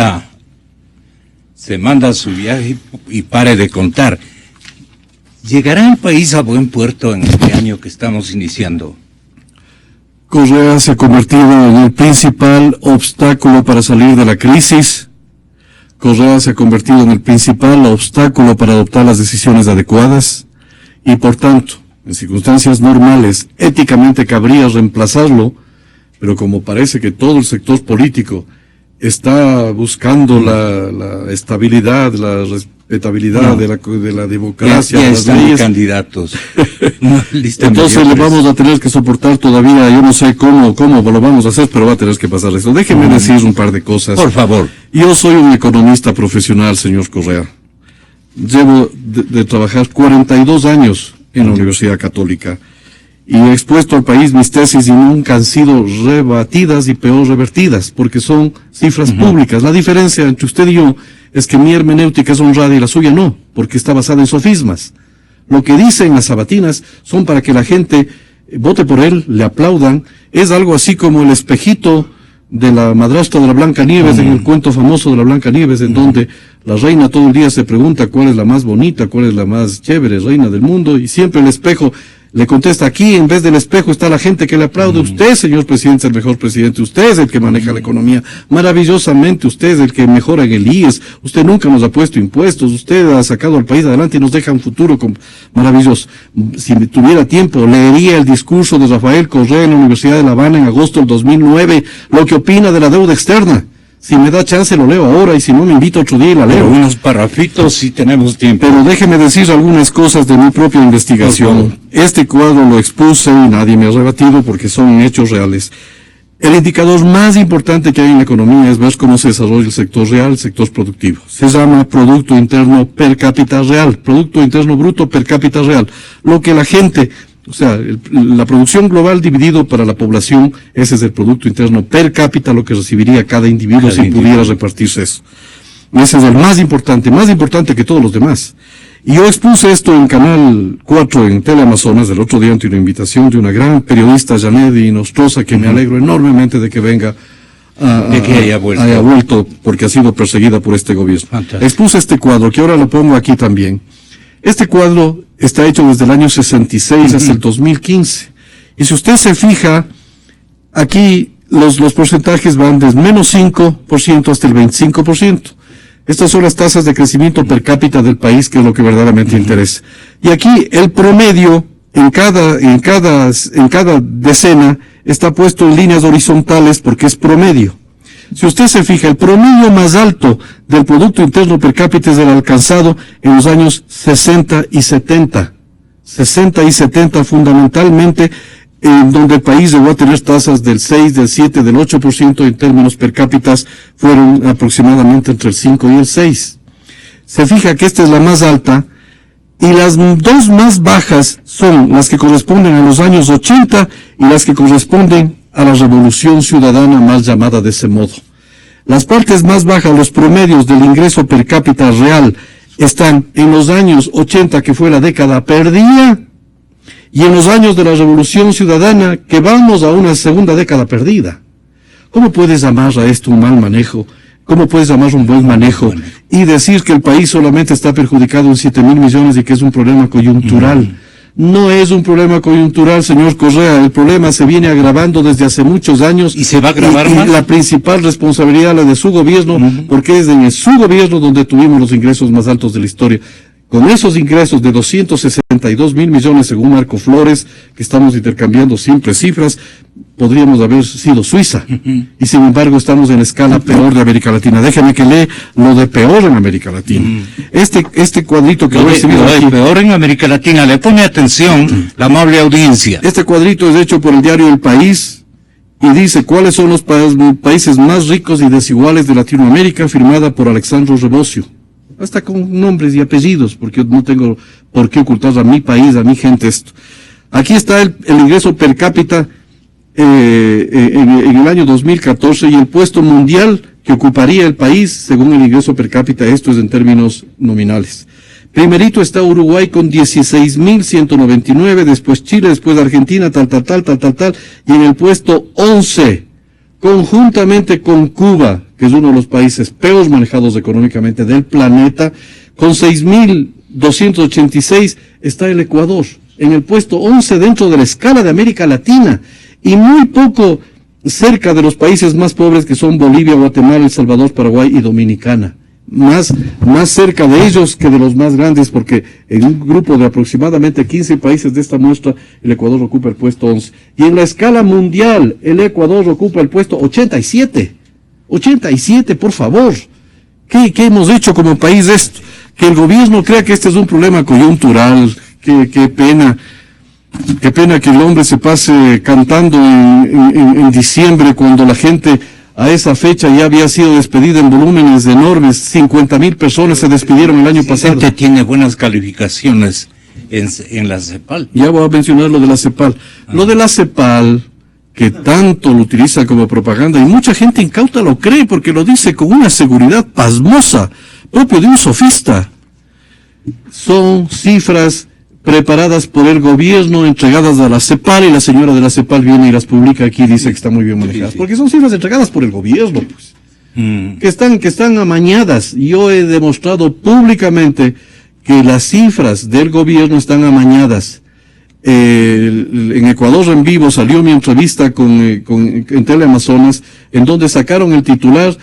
Speaker 1: se manda a su viaje y pare de contar. ¿Llegará el país a buen puerto en este año que estamos iniciando?
Speaker 2: Correa se ha convertido en el principal obstáculo para salir de la crisis. Correa se ha convertido en el principal obstáculo para adoptar las decisiones adecuadas y, por tanto, en circunstancias normales, éticamente cabría reemplazarlo, pero como parece que todo el sector político está buscando la estabilidad, la respetabilidad de la democracia,
Speaker 1: ya
Speaker 2: las
Speaker 1: están
Speaker 2: leyes,
Speaker 1: candidatos.
Speaker 2: entonces le vamos a tener que soportar todavía, yo no sé cómo lo vamos a hacer, pero va a tener que pasar eso. Déjeme decir un par de cosas.
Speaker 1: Por favor.
Speaker 2: Yo soy un economista profesional, señor Correa. Llevo de trabajar 42 años en la Universidad Católica y he expuesto al país mis tesis y nunca han sido rebatidas y peor revertidas, porque son cifras públicas. La diferencia entre usted y yo es que mi hermenéutica es honrada y la suya no, porque está basada en sofismas. Lo que dicen las sabatinas son para que la gente vote por él, le aplaudan. Es algo así como el espejito de la madrastra de la Blancanieves, en el cuento famoso de la Blancanieves, en donde la reina todo el día se pregunta cuál es la más bonita, cuál es la más chévere reina del mundo, y siempre el espejo le contesta: aquí en vez del espejo está la gente que le aplaude. Usted, señor presidente, es el mejor presidente. Usted es el que maneja la economía maravillosamente. Usted es el que mejora en el IES. Usted nunca nos ha puesto impuestos. Usted ha sacado al país adelante y nos deja un futuro maravilloso. Si tuviera tiempo, leería el discurso de Rafael Correa en la Universidad de La Habana en agosto del 2009, lo que opina de la deuda externa. Si me da chance lo leo ahora, y si no me invita otro día y la leo.
Speaker 1: Pero unos parrafitos si tenemos tiempo.
Speaker 2: Pero déjeme decir algunas cosas de mi propia investigación. Este cuadro lo expuse y nadie me ha rebatido porque son hechos reales. El indicador más importante que hay en la economía es ver cómo se desarrolla el sector real, el sector productivo. Se llama Producto Interno Per Cápita Real, Producto Interno Bruto Per Cápita Real. Lo que la gente... O sea, la producción global dividido para la población, ese es el Producto Interno Per Cápita, lo que recibiría cada individuo si pudiera repartirse eso. Y ese es el más importante que todos los demás. Y yo expuse esto en Canal 4 en Teleamazonas el otro día ante una invitación de una gran periodista, Janedy Nostroza, que me alegro enormemente de que venga
Speaker 1: de que haya
Speaker 2: vuelto porque ha sido perseguida por este gobierno.
Speaker 1: Fantástico.
Speaker 2: Expuse este cuadro, que ahora lo pongo aquí también. Este cuadro está hecho desde el año 66 hasta el 2015. Y si usted se fija, aquí los porcentajes van desde menos 5% hasta el 25%. Estas son las tasas de crecimiento per cápita del país, que es lo que verdaderamente interesa. Y aquí el promedio en cada decena está puesto en líneas horizontales porque es promedio. Si usted se fija, el promedio más alto del Producto Interno Per Cápita es el alcanzado en los años 60 y 70. 60 y 70 fundamentalmente, en donde el país llegó a tener tasas del 6, del 7, del 8% en términos per cápita, fueron aproximadamente entre el 5 y el 6. Se fija que esta es la más alta, y las dos más bajas son las que corresponden a los años 80 y las que corresponden a la revolución ciudadana, mal llamada de ese modo. Las partes más bajas, los promedios del ingreso per cápita real, están en los años 80, que fue la década perdida, y en los años de la revolución ciudadana, que vamos a una segunda década perdida. ¿Cómo puedes llamar a esto un mal manejo? ¿Cómo puedes llamar un buen manejo? Y decir que el país solamente está perjudicado en 7.000 millones y que es un problema coyuntural. No es un problema coyuntural, señor Correa. El problema se viene agravando desde hace muchos años.
Speaker 1: ¿Y se va a agravar más?
Speaker 2: Y la principal responsabilidad la de su gobierno, porque es en su gobierno donde tuvimos los ingresos más altos de la historia. Con esos ingresos de 262.000 millones, según Marco Flores, que estamos intercambiando siempre cifras, podríamos haber sido Suiza. Y sin embargo estamos en escala peor de América Latina. Déjeme que lee lo de peor en América Latina. Este cuadrito que
Speaker 1: Lo
Speaker 2: he recibido
Speaker 1: de
Speaker 2: aquí,
Speaker 1: peor en América Latina, le pone atención la amable audiencia.
Speaker 2: este cuadrito es hecho por el diario El País y dice cuáles son los países más ricos y desiguales de Latinoamérica, firmada por Alexandro Rebosio. Hasta con nombres y apellidos, porque no tengo por qué ocultar a mi país, a mi gente esto. Aquí está el ingreso per cápita en el año 2014 y el puesto mundial que ocuparía el país según el ingreso per cápita. Esto es en términos nominales. Primerito está Uruguay con 16.199, después Chile, después Argentina, tal, y en el puesto 11, conjuntamente con Cuba, que es uno de los países peor manejados económicamente del planeta, con 6.286 está el Ecuador, en el puesto 11 dentro de la escala de América Latina, y muy poco cerca de los países más pobres que son Bolivia, Guatemala, El Salvador, Paraguay y Dominicana. más cerca de ellos que de los más grandes, porque en un grupo de aproximadamente 15 países de esta muestra, el Ecuador ocupa el puesto 11. Y en la escala mundial, el Ecuador ocupa el puesto 87. 87, por favor. ¿Qué hemos hecho como país de esto? Que el gobierno crea que este es un problema coyuntural. Qué pena. Qué pena que el hombre se pase cantando en diciembre, cuando la gente a esa fecha ya había sido despedida en volúmenes enormes. 50,000 personas se despidieron el año pasado.
Speaker 1: Este tiene buenas calificaciones en la CEPAL.
Speaker 2: Ya voy a mencionar lo de la CEPAL. Lo de la CEPAL, que tanto lo utiliza como propaganda, y mucha gente incauta lo cree porque lo dice con una seguridad pasmosa, propio de un sofista. Son cifras preparadas por el gobierno, entregadas a la CEPAL, y la señora de la CEPAL viene y las publica aquí y dice que están muy bien manejadas. Porque son cifras entregadas por el gobierno, pues. Que están amañadas. Yo he demostrado públicamente que las cifras del gobierno están amañadas. En Ecuador en Vivo salió mi entrevista en Teleamazonas, en donde sacaron el titular.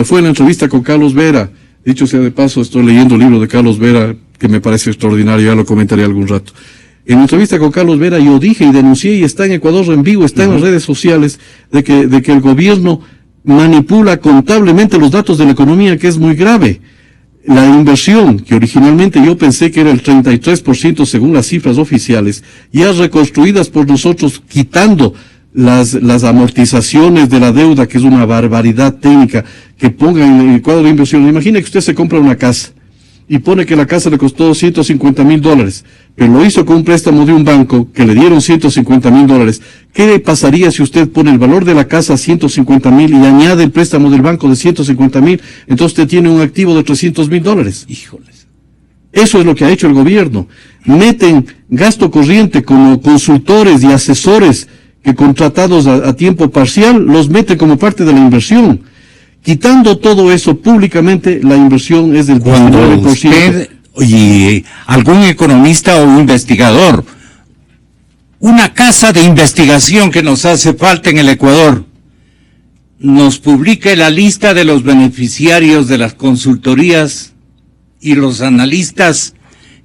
Speaker 2: Fue la entrevista con Carlos Vera. Dicho sea de paso, estoy leyendo el libro de Carlos Vera, que me parece extraordinario, ya lo comentaré algún rato. En la entrevista con Carlos Vera yo dije y denuncié, y está en Ecuador en Vivo, está en las redes sociales, de que el gobierno manipula contablemente los datos de la economía, que es muy grave. La inversión, que originalmente yo pensé que era el 33% según las cifras oficiales, ya reconstruidas por nosotros, quitando las amortizaciones de la deuda, que es una barbaridad técnica, que pongan en el cuadro de inversión. Imagina que usted se compra una casa y pone que la casa le costó $150,000, pero lo hizo con un préstamo de un banco que le dieron $150,000. ¿Qué le pasaría si usted pone el valor de la casa a $150,000 y añade el préstamo del banco de $150,000? Entonces usted tiene un activo de $300,000.
Speaker 1: Híjoles.
Speaker 2: Eso es lo que ha hecho el gobierno. Meten gasto corriente como consultores y asesores que contratados a tiempo parcial, los meten como parte de la inversión. Quitando todo eso públicamente, la inversión es del 19%.
Speaker 1: Usted y algún economista o investigador, una casa de investigación que nos hace falta en el Ecuador, nos publique la lista de los beneficiarios de las consultorías y los analistas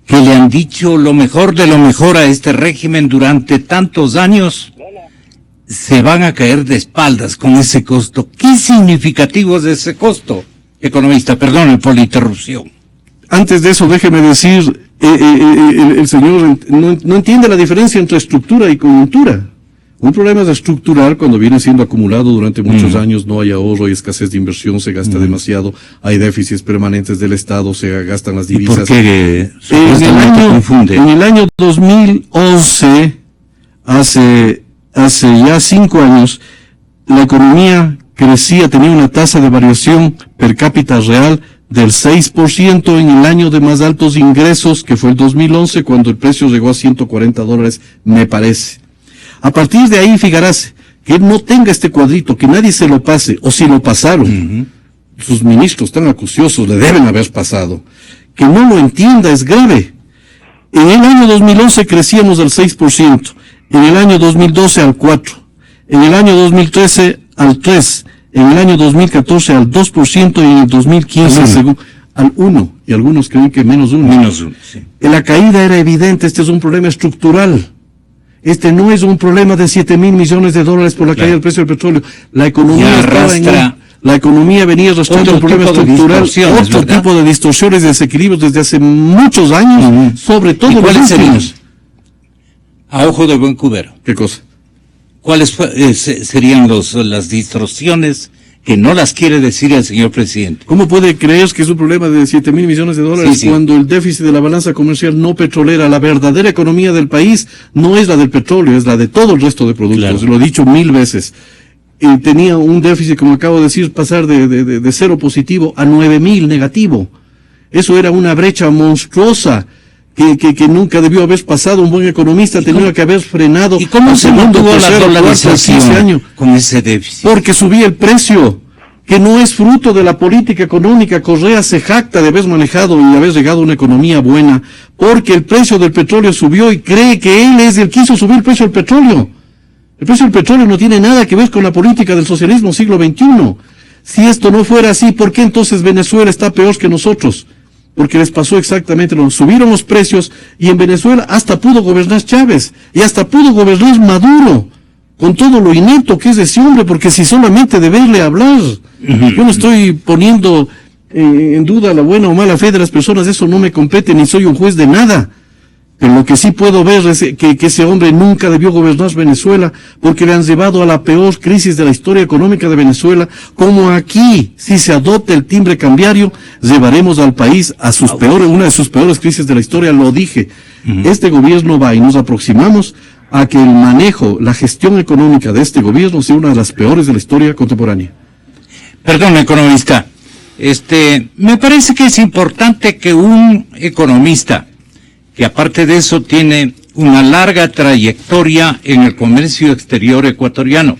Speaker 1: que le han dicho lo mejor de lo mejor a este régimen durante tantos años, se van a caer de espaldas con ese costo. ¿Qué significativo es ese costo, economista? Perdón por la interrupción.
Speaker 2: Antes de eso, déjeme decir, el señor no entiende la diferencia entre estructura y coyuntura. Un problema es estructural cuando viene siendo acumulado durante muchos años, no hay ahorro, hay escasez de inversión, se gasta demasiado, hay déficits permanentes del Estado, se gastan las divisas.
Speaker 1: ¿Por qué supuestamente confunde?
Speaker 2: En el año 2011, hace ya 5 años, la economía crecía, tenía una tasa de variación per cápita real del 6% en el año de más altos ingresos, que fue el 2011, cuando el precio llegó a $140, me parece. A partir de ahí, fíjate, que él no tenga este cuadrito, que nadie se lo pase, o si lo pasaron, sus ministros tan acuciosos le deben haber pasado. Que no lo entienda es grave. En el año 2011 crecíamos al 6%, en el año 2012 al 4%, en el año 2013 al 3%, en el año 2014 al 2% y en el 2015 al 1%, y algunos creen que menos 1%.
Speaker 1: Menos 1%, sí.
Speaker 2: La caída era evidente, este es un problema estructural. Este no es un problema de $7,000 millones por la caída del precio del petróleo. La economía la economía venía arrastrando un problema estructural, otro tipo de distorsiones y desequilibrios desde hace muchos años, sobre todo
Speaker 1: ¿Y cuáles serían? A ojo de buen cubero.
Speaker 2: ¿Qué cosa?
Speaker 1: ¿Cuáles serían las distorsiones que no las quiere decir el señor presidente?
Speaker 2: ¿Cómo puede creer que es un problema de $7,000 millones cuando el déficit de la balanza comercial no petrolera, la verdadera economía del país, no es la del petróleo, es la de todo el resto de productos? Claro. Lo he dicho 1000 veces. Tenía un déficit, como acabo de decir, pasar de 0 positivo a 9,000 negativo. Eso era una brecha monstruosa que nunca debió haber pasado. Un buen economista tenía que haber frenado.
Speaker 1: ¿Y cómo se mantuvo la dolarización con ese déficit?
Speaker 2: Porque subía el precio, que no es fruto de la política económica. Correa se jacta de haber manejado y de haber llegado a una economía buena, porque el precio del petróleo subió y cree que él es el que hizo subir el precio del petróleo. El precio del petróleo no tiene nada que ver con la política del socialismo siglo XXI. Si esto no fuera así, ¿por qué entonces Venezuela está peor que nosotros? Porque les pasó exactamente lo, subieron los precios y en Venezuela hasta pudo gobernar Chávez y hasta pudo gobernar Maduro, con todo lo inepto que es ese hombre, porque si solamente de verle hablar, yo no estoy poniendo en duda la buena o mala fe de las personas, eso no me compete, ni soy un juez de nada. Pero lo que sí puedo ver es que ese hombre nunca debió gobernar Venezuela, porque le han llevado a la peor crisis de la historia económica de Venezuela. Como aquí, si se adopta el timbre cambiario, llevaremos al país a una de sus peores crisis de la historia, lo dije. Este gobierno va y nos aproximamos a que el manejo, la gestión económica de este gobierno sea una de las peores de la historia contemporánea.
Speaker 1: Perdón, economista. Me parece que es importante que un economista, que aparte de eso tiene una larga trayectoria en el comercio exterior ecuatoriano.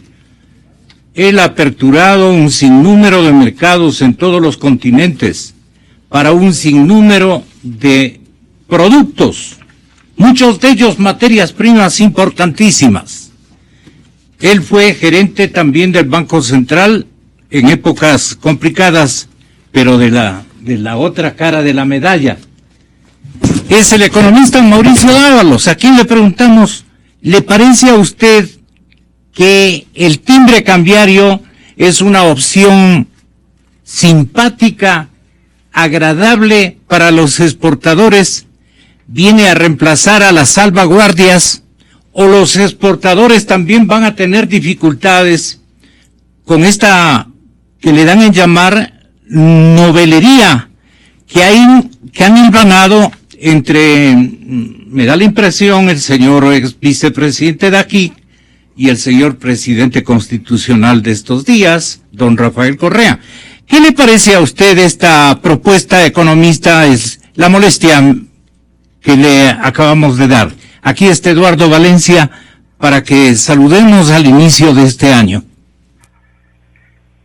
Speaker 1: Él ha aperturado un sinnúmero de mercados en todos los continentes para un sinnúmero de productos, muchos de ellos materias primas importantísimas. Él fue gerente también del Banco Central en épocas complicadas, pero de la otra cara de la medalla. Es el economista Mauricio Dávalos, a quien le preguntamos, ¿le parece a usted que el timbre cambiario es una opción simpática, agradable para los exportadores? ¿Viene a reemplazar a las salvaguardias? ¿O los exportadores también van a tener dificultades con esta que le dan en llamar novelería que han hilvanado entre, me da la impresión, el señor ex vicepresidente de aquí y el señor presidente constitucional de estos días, don Rafael Correa? ¿Qué le parece a usted esta propuesta, economista? Es la molestia que le acabamos de dar. Aquí está Eduardo Valencia para que saludemos al inicio de este año.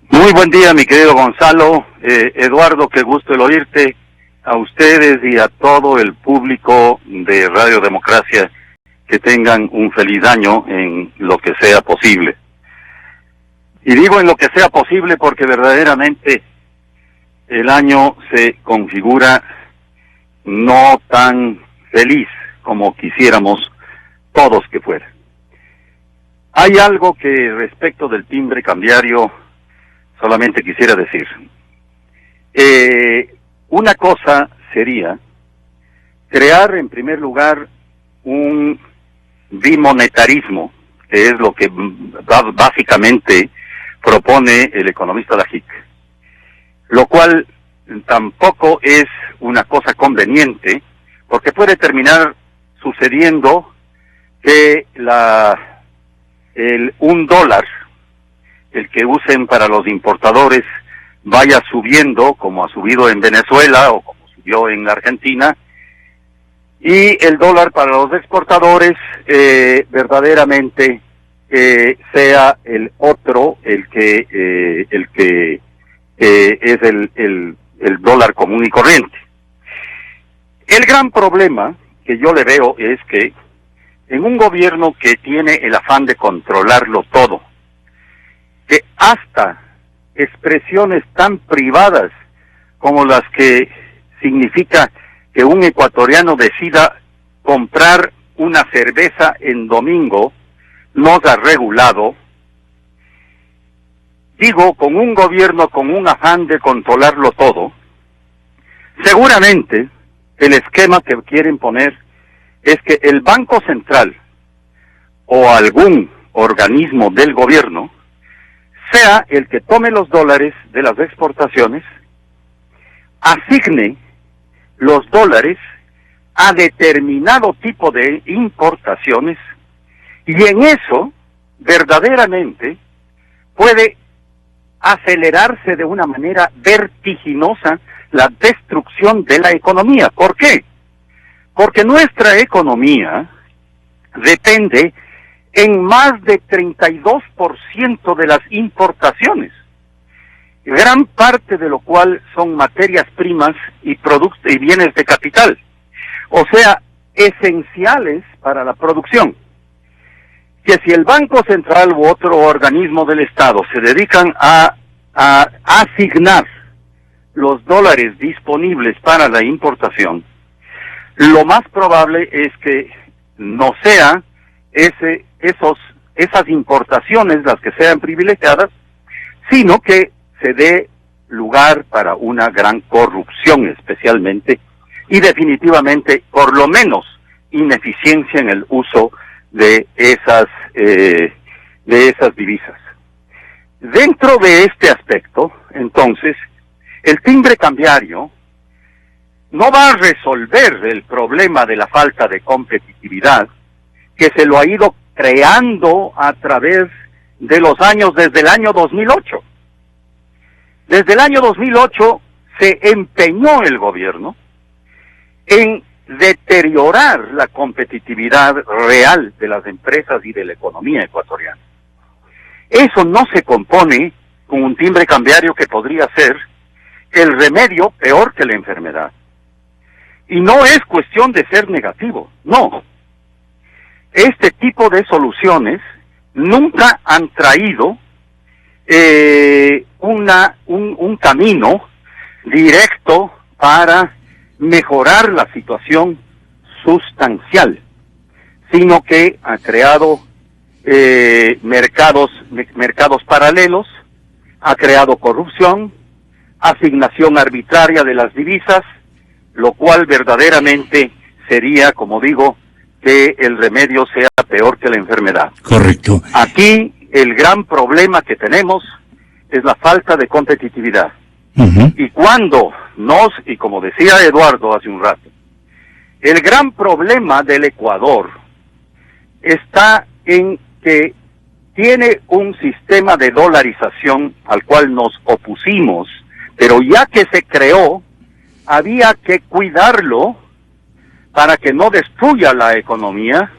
Speaker 6: Muy buen día, mi querido Gonzalo. Eduardo, qué gusto el oírte. A ustedes y a todo el público de Radio Democracia, que tengan un feliz año en lo que sea posible. Y digo en lo que sea posible porque verdaderamente el año se configura no tan feliz como quisiéramos todos que fuera. Hay algo que respecto del timbre cambiario solamente quisiera decir. Una cosa sería crear en primer lugar un bimonetarismo, que es lo que básicamente propone el economista Lajic, lo cual tampoco es una cosa conveniente, porque puede terminar sucediendo que el $1, el que usen para los importadores, vaya subiendo como ha subido en Venezuela o como subió en Argentina, y el dólar para los exportadores verdaderamente sea el otro, el que es el dólar común y corriente. El gran problema que yo le veo es que en un gobierno que tiene el afán de controlarlo todo, que hasta expresiones tan privadas como las que significa que un ecuatoriano decida comprar una cerveza en domingo no se ha regulado. Digo, con un gobierno con un afán de controlarlo todo, seguramente el esquema que quieren poner es que el Banco Central o algún organismo del gobierno sea el que tome los dólares de las exportaciones, asigne los dólares a determinado tipo de importaciones, y en eso verdaderamente puede acelerarse de una manera vertiginosa la destrucción de la economía. ¿Por qué? Porque nuestra economía depende en más de 32% de las importaciones, gran parte de lo cual son materias primas y productos y bienes de capital, o sea, esenciales para la producción. Que si el Banco Central u otro organismo del Estado se dedican a a asignar los dólares disponibles para la importación, lo más probable es que no sea esas importaciones las que sean privilegiadas, sino que se dé lugar para una gran corrupción especialmente, y definitivamente, por lo menos, ineficiencia en el uso de esas divisas. Dentro de este aspecto, entonces, el timbre cambiario no va a resolver el problema de la falta de competitividad que se lo ha ido creando a través de los años, desde el año 2008. Desde el año 2008 se empeñó el gobierno en deteriorar la competitividad real de las empresas y de la economía ecuatoriana. Eso no se compone con un timbre cambiario que podría ser el remedio peor que la enfermedad. Y no es cuestión de ser negativo, no. Este tipo de soluciones nunca han traído un camino directo para mejorar la situación sustancial, sino que ha creado mercados paralelos, ha creado corrupción, asignación arbitraria de las divisas, lo cual verdaderamente sería, como digo, que el remedio sea peor que la enfermedad.
Speaker 1: Correcto.
Speaker 6: Aquí el gran problema que tenemos es la falta de competitividad.
Speaker 1: Uh-huh.
Speaker 6: Y cuando y como decía Eduardo hace un rato, el gran problema del Ecuador está en que tiene un sistema de dolarización al cual nos opusimos, pero ya que se creó, había que cuidarlo para que no destruya la economía,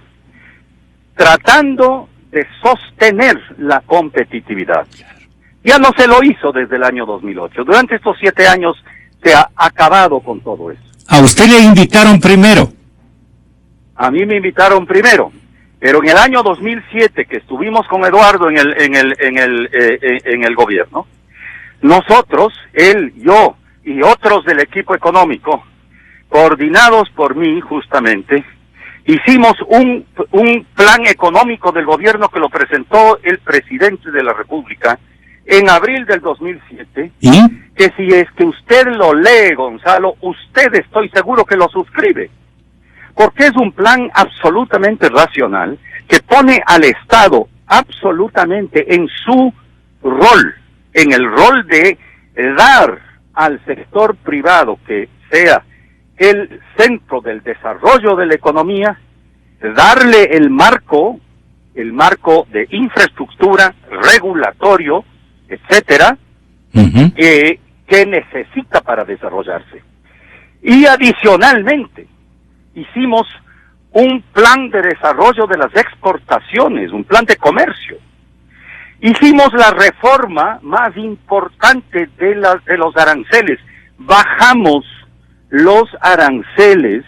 Speaker 6: tratando de sostener la competitividad. Ya no se lo hizo desde el año 2008. Durante estos 7 años se ha acabado con todo eso.
Speaker 1: ¿A usted le invitaron primero?
Speaker 6: A mí me invitaron primero, pero en el año 2007, que estuvimos con Eduardo en el gobierno, nosotros, él, yo y otros del equipo económico, coordinados por mí justamente, hicimos un plan económico del gobierno que lo presentó el presidente de la República en abril del 2007,
Speaker 1: ¿Y?
Speaker 6: que si es que usted lo lee, Gonzalo, usted estoy seguro que lo suscribe, porque es un plan absolutamente racional que pone al Estado absolutamente en su rol, en el rol de dar al sector privado que sea el centro del desarrollo de la economía, darle el marco de infraestructura, regulatorio, etcétera,
Speaker 1: Uh-huh.
Speaker 6: que necesita para desarrollarse. Y adicionalmente, hicimos un plan de desarrollo de las exportaciones, un plan de comercio. Hicimos la reforma más importante de los aranceles. Bajamos los aranceles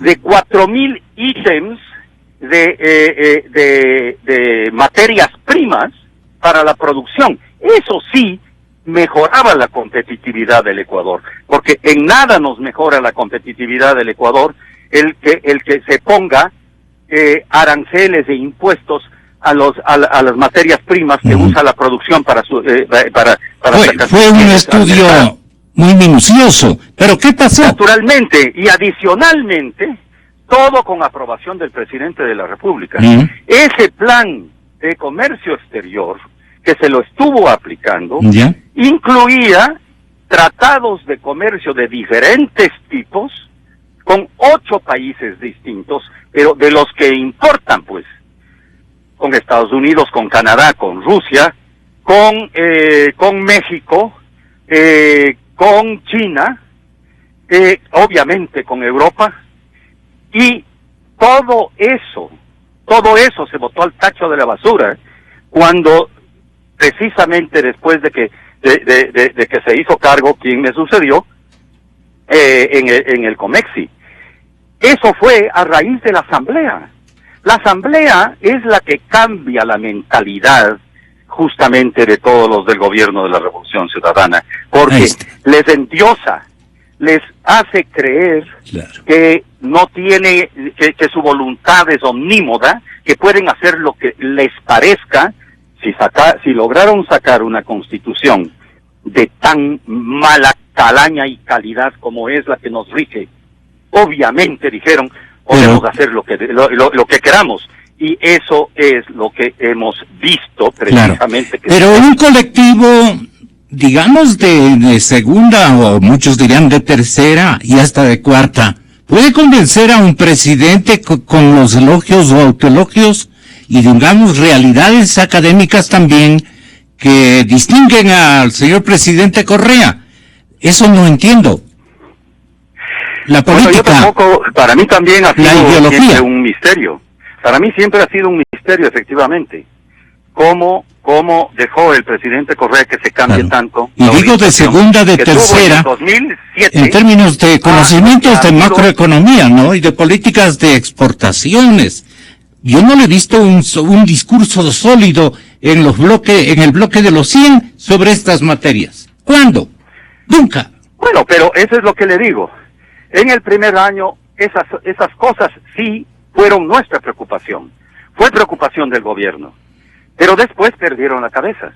Speaker 6: de 4,000 ítems de materias primas para la producción. Eso sí mejoraba la competitividad del Ecuador, porque en nada nos mejora la competitividad del Ecuador el que se ponga aranceles e impuestos a las materias primas que usa la producción para sacar.
Speaker 1: Fue un estudio muy minucioso, pero ¿qué pasó?
Speaker 6: Naturalmente, y adicionalmente, todo con aprobación del presidente de la República.
Speaker 1: Uh-huh.
Speaker 6: Ese plan de comercio exterior que se lo estuvo aplicando,
Speaker 1: ¿Ya?
Speaker 6: incluía tratados de comercio de diferentes tipos con 8 países distintos, pero de los que importan, pues, con Estados Unidos, con Canadá, con Rusia, con México, con China, obviamente con Europa, y todo eso se botó al tacho de la basura cuando precisamente después de que se hizo cargo quien me sucedió en el Comexi. Eso fue a raíz de la Asamblea. La Asamblea es la que cambia la mentalidad justamente de todos los del gobierno de la Revolución Ciudadana, porque les endiosa, les hace creer que no tiene, que su voluntad es omnímoda, que pueden hacer lo que les parezca. Si lograron sacar una constitución de tan mala calaña y calidad como es la que nos rige, obviamente dijeron, podemos hacer lo que queramos. Y eso es lo que hemos visto precisamente.
Speaker 1: Pero un colectivo, digamos, de segunda, o muchos dirían de tercera y hasta de cuarta, ¿puede convencer a un presidente con los elogios o autoelogios y, digamos, realidades académicas también que distinguen al señor presidente Correa? Eso no entiendo. La política.
Speaker 6: Bueno, yo tampoco, para mí también ha sido siempre un misterio. Para mí siempre ha sido un misterio, efectivamente, cómo dejó el presidente Correa que se cambie tanto.
Speaker 1: Y digo de segunda, de tercera, en 2007, en términos de conocimientos de macroeconomía, ¿no? Y de políticas de exportaciones. Yo no le he visto un discurso sólido en el bloque de los 100 sobre estas materias. ¿Cuándo? Nunca.
Speaker 6: Bueno, pero eso es lo que le digo. En el primer año, esas cosas sí fueron nuestra preocupación. Fue preocupación del gobierno. Pero después perdieron la cabeza.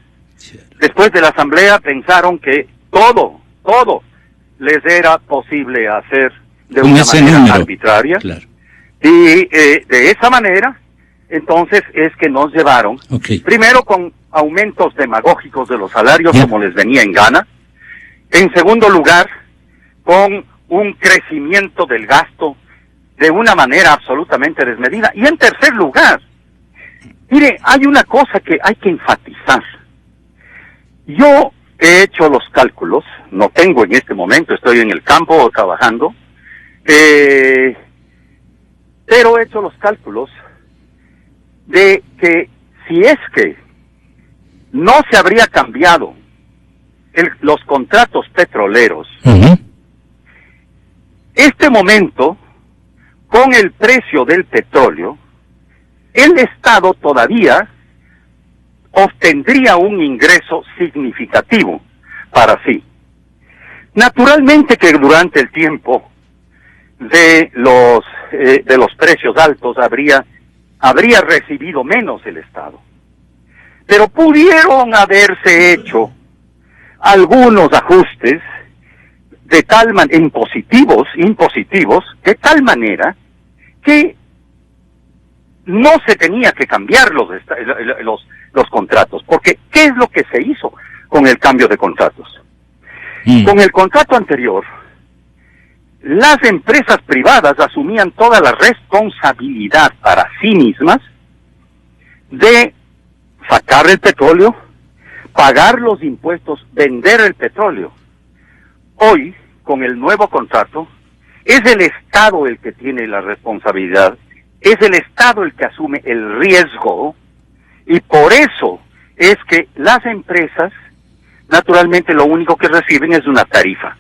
Speaker 6: Después de la asamblea pensaron que todo les era posible hacer de una manera arbitraria. Claro. Y de esa manera, entonces es que nos llevaron, primero con aumentos demagógicos de los salarios, como les venía en gana. En segundo lugar, con un crecimiento del gasto de una manera absolutamente desmedida. Y en tercer lugar, mire, hay una cosa que hay que enfatizar. Yo he hecho los cálculos, no tengo en este momento, estoy en el campo trabajando, pero he hecho los cálculos de que si es que no se habría cambiado los contratos petroleros, este momento, con el precio del petróleo, el Estado todavía obtendría un ingreso significativo para sí. Naturalmente que durante el tiempo de los precios altos habría recibido menos el Estado. Pero pudieron haberse hecho algunos ajustes de tal manera, impositivos, de tal manera que no se tenía que cambiar los contratos, porque ¿qué es lo que se hizo con el cambio de contratos? Con el contrato anterior, las empresas privadas asumían toda la responsabilidad para sí mismas de sacar el petróleo, pagar los impuestos, vender el petróleo. Hoy, con el nuevo contrato, es el Estado el que tiene la responsabilidad, es el Estado el que asume el riesgo, y por eso es que las empresas, naturalmente, lo único que reciben es una tarifa.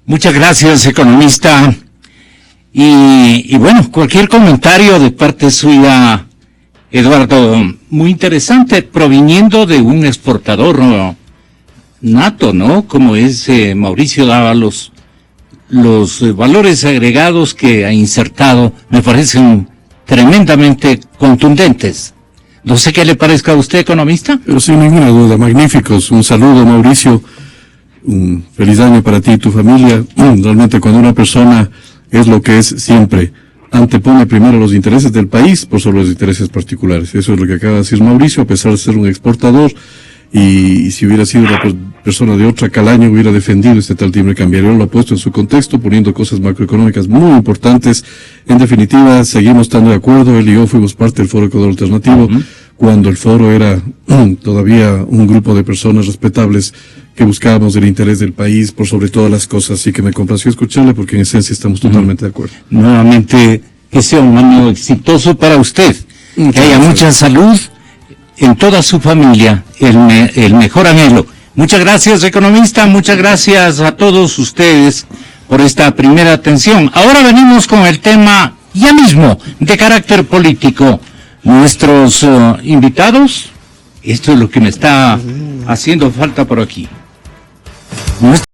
Speaker 1: Muchas gracias, economista. Y bueno, cualquier comentario de parte suya, Eduardo, muy interesante, proviniendo de un exportador nato, ¿no? Como es Mauricio daba los valores agregados que ha insertado, me parecen tremendamente contundentes. No sé qué le parezca a usted, economista.
Speaker 2: Pero sin ninguna duda, magníficos. Un saludo, Mauricio. Un feliz año para ti y tu familia. Realmente cuando una persona es lo que es siempre, antepone primero los intereses del país por sobre los intereses particulares. Eso es lo que acaba de decir Mauricio, a pesar de ser un exportador. Y si hubiera sido una persona de otra calaña, hubiera defendido este tal timbre cambiario, lo ha puesto en su contexto, poniendo cosas macroeconómicas muy importantes. En definitiva, seguimos estando de acuerdo. Él y yo fuimos parte del Foro Ecuador Alternativo, cuando el foro era todavía un grupo de personas respetables que buscábamos el interés del país por sobre todas las cosas. Así que me complació escucharle, porque en esencia estamos totalmente de acuerdo.
Speaker 1: Nuevamente, que sea un año exitoso para usted, que haya mucha salud en toda su familia, el mejor anhelo. Muchas gracias, economista, muchas gracias a todos ustedes por esta primera atención. Ahora venimos con el tema ya mismo de carácter político. Nuestros invitados Esto es lo que me está haciendo falta por aquí.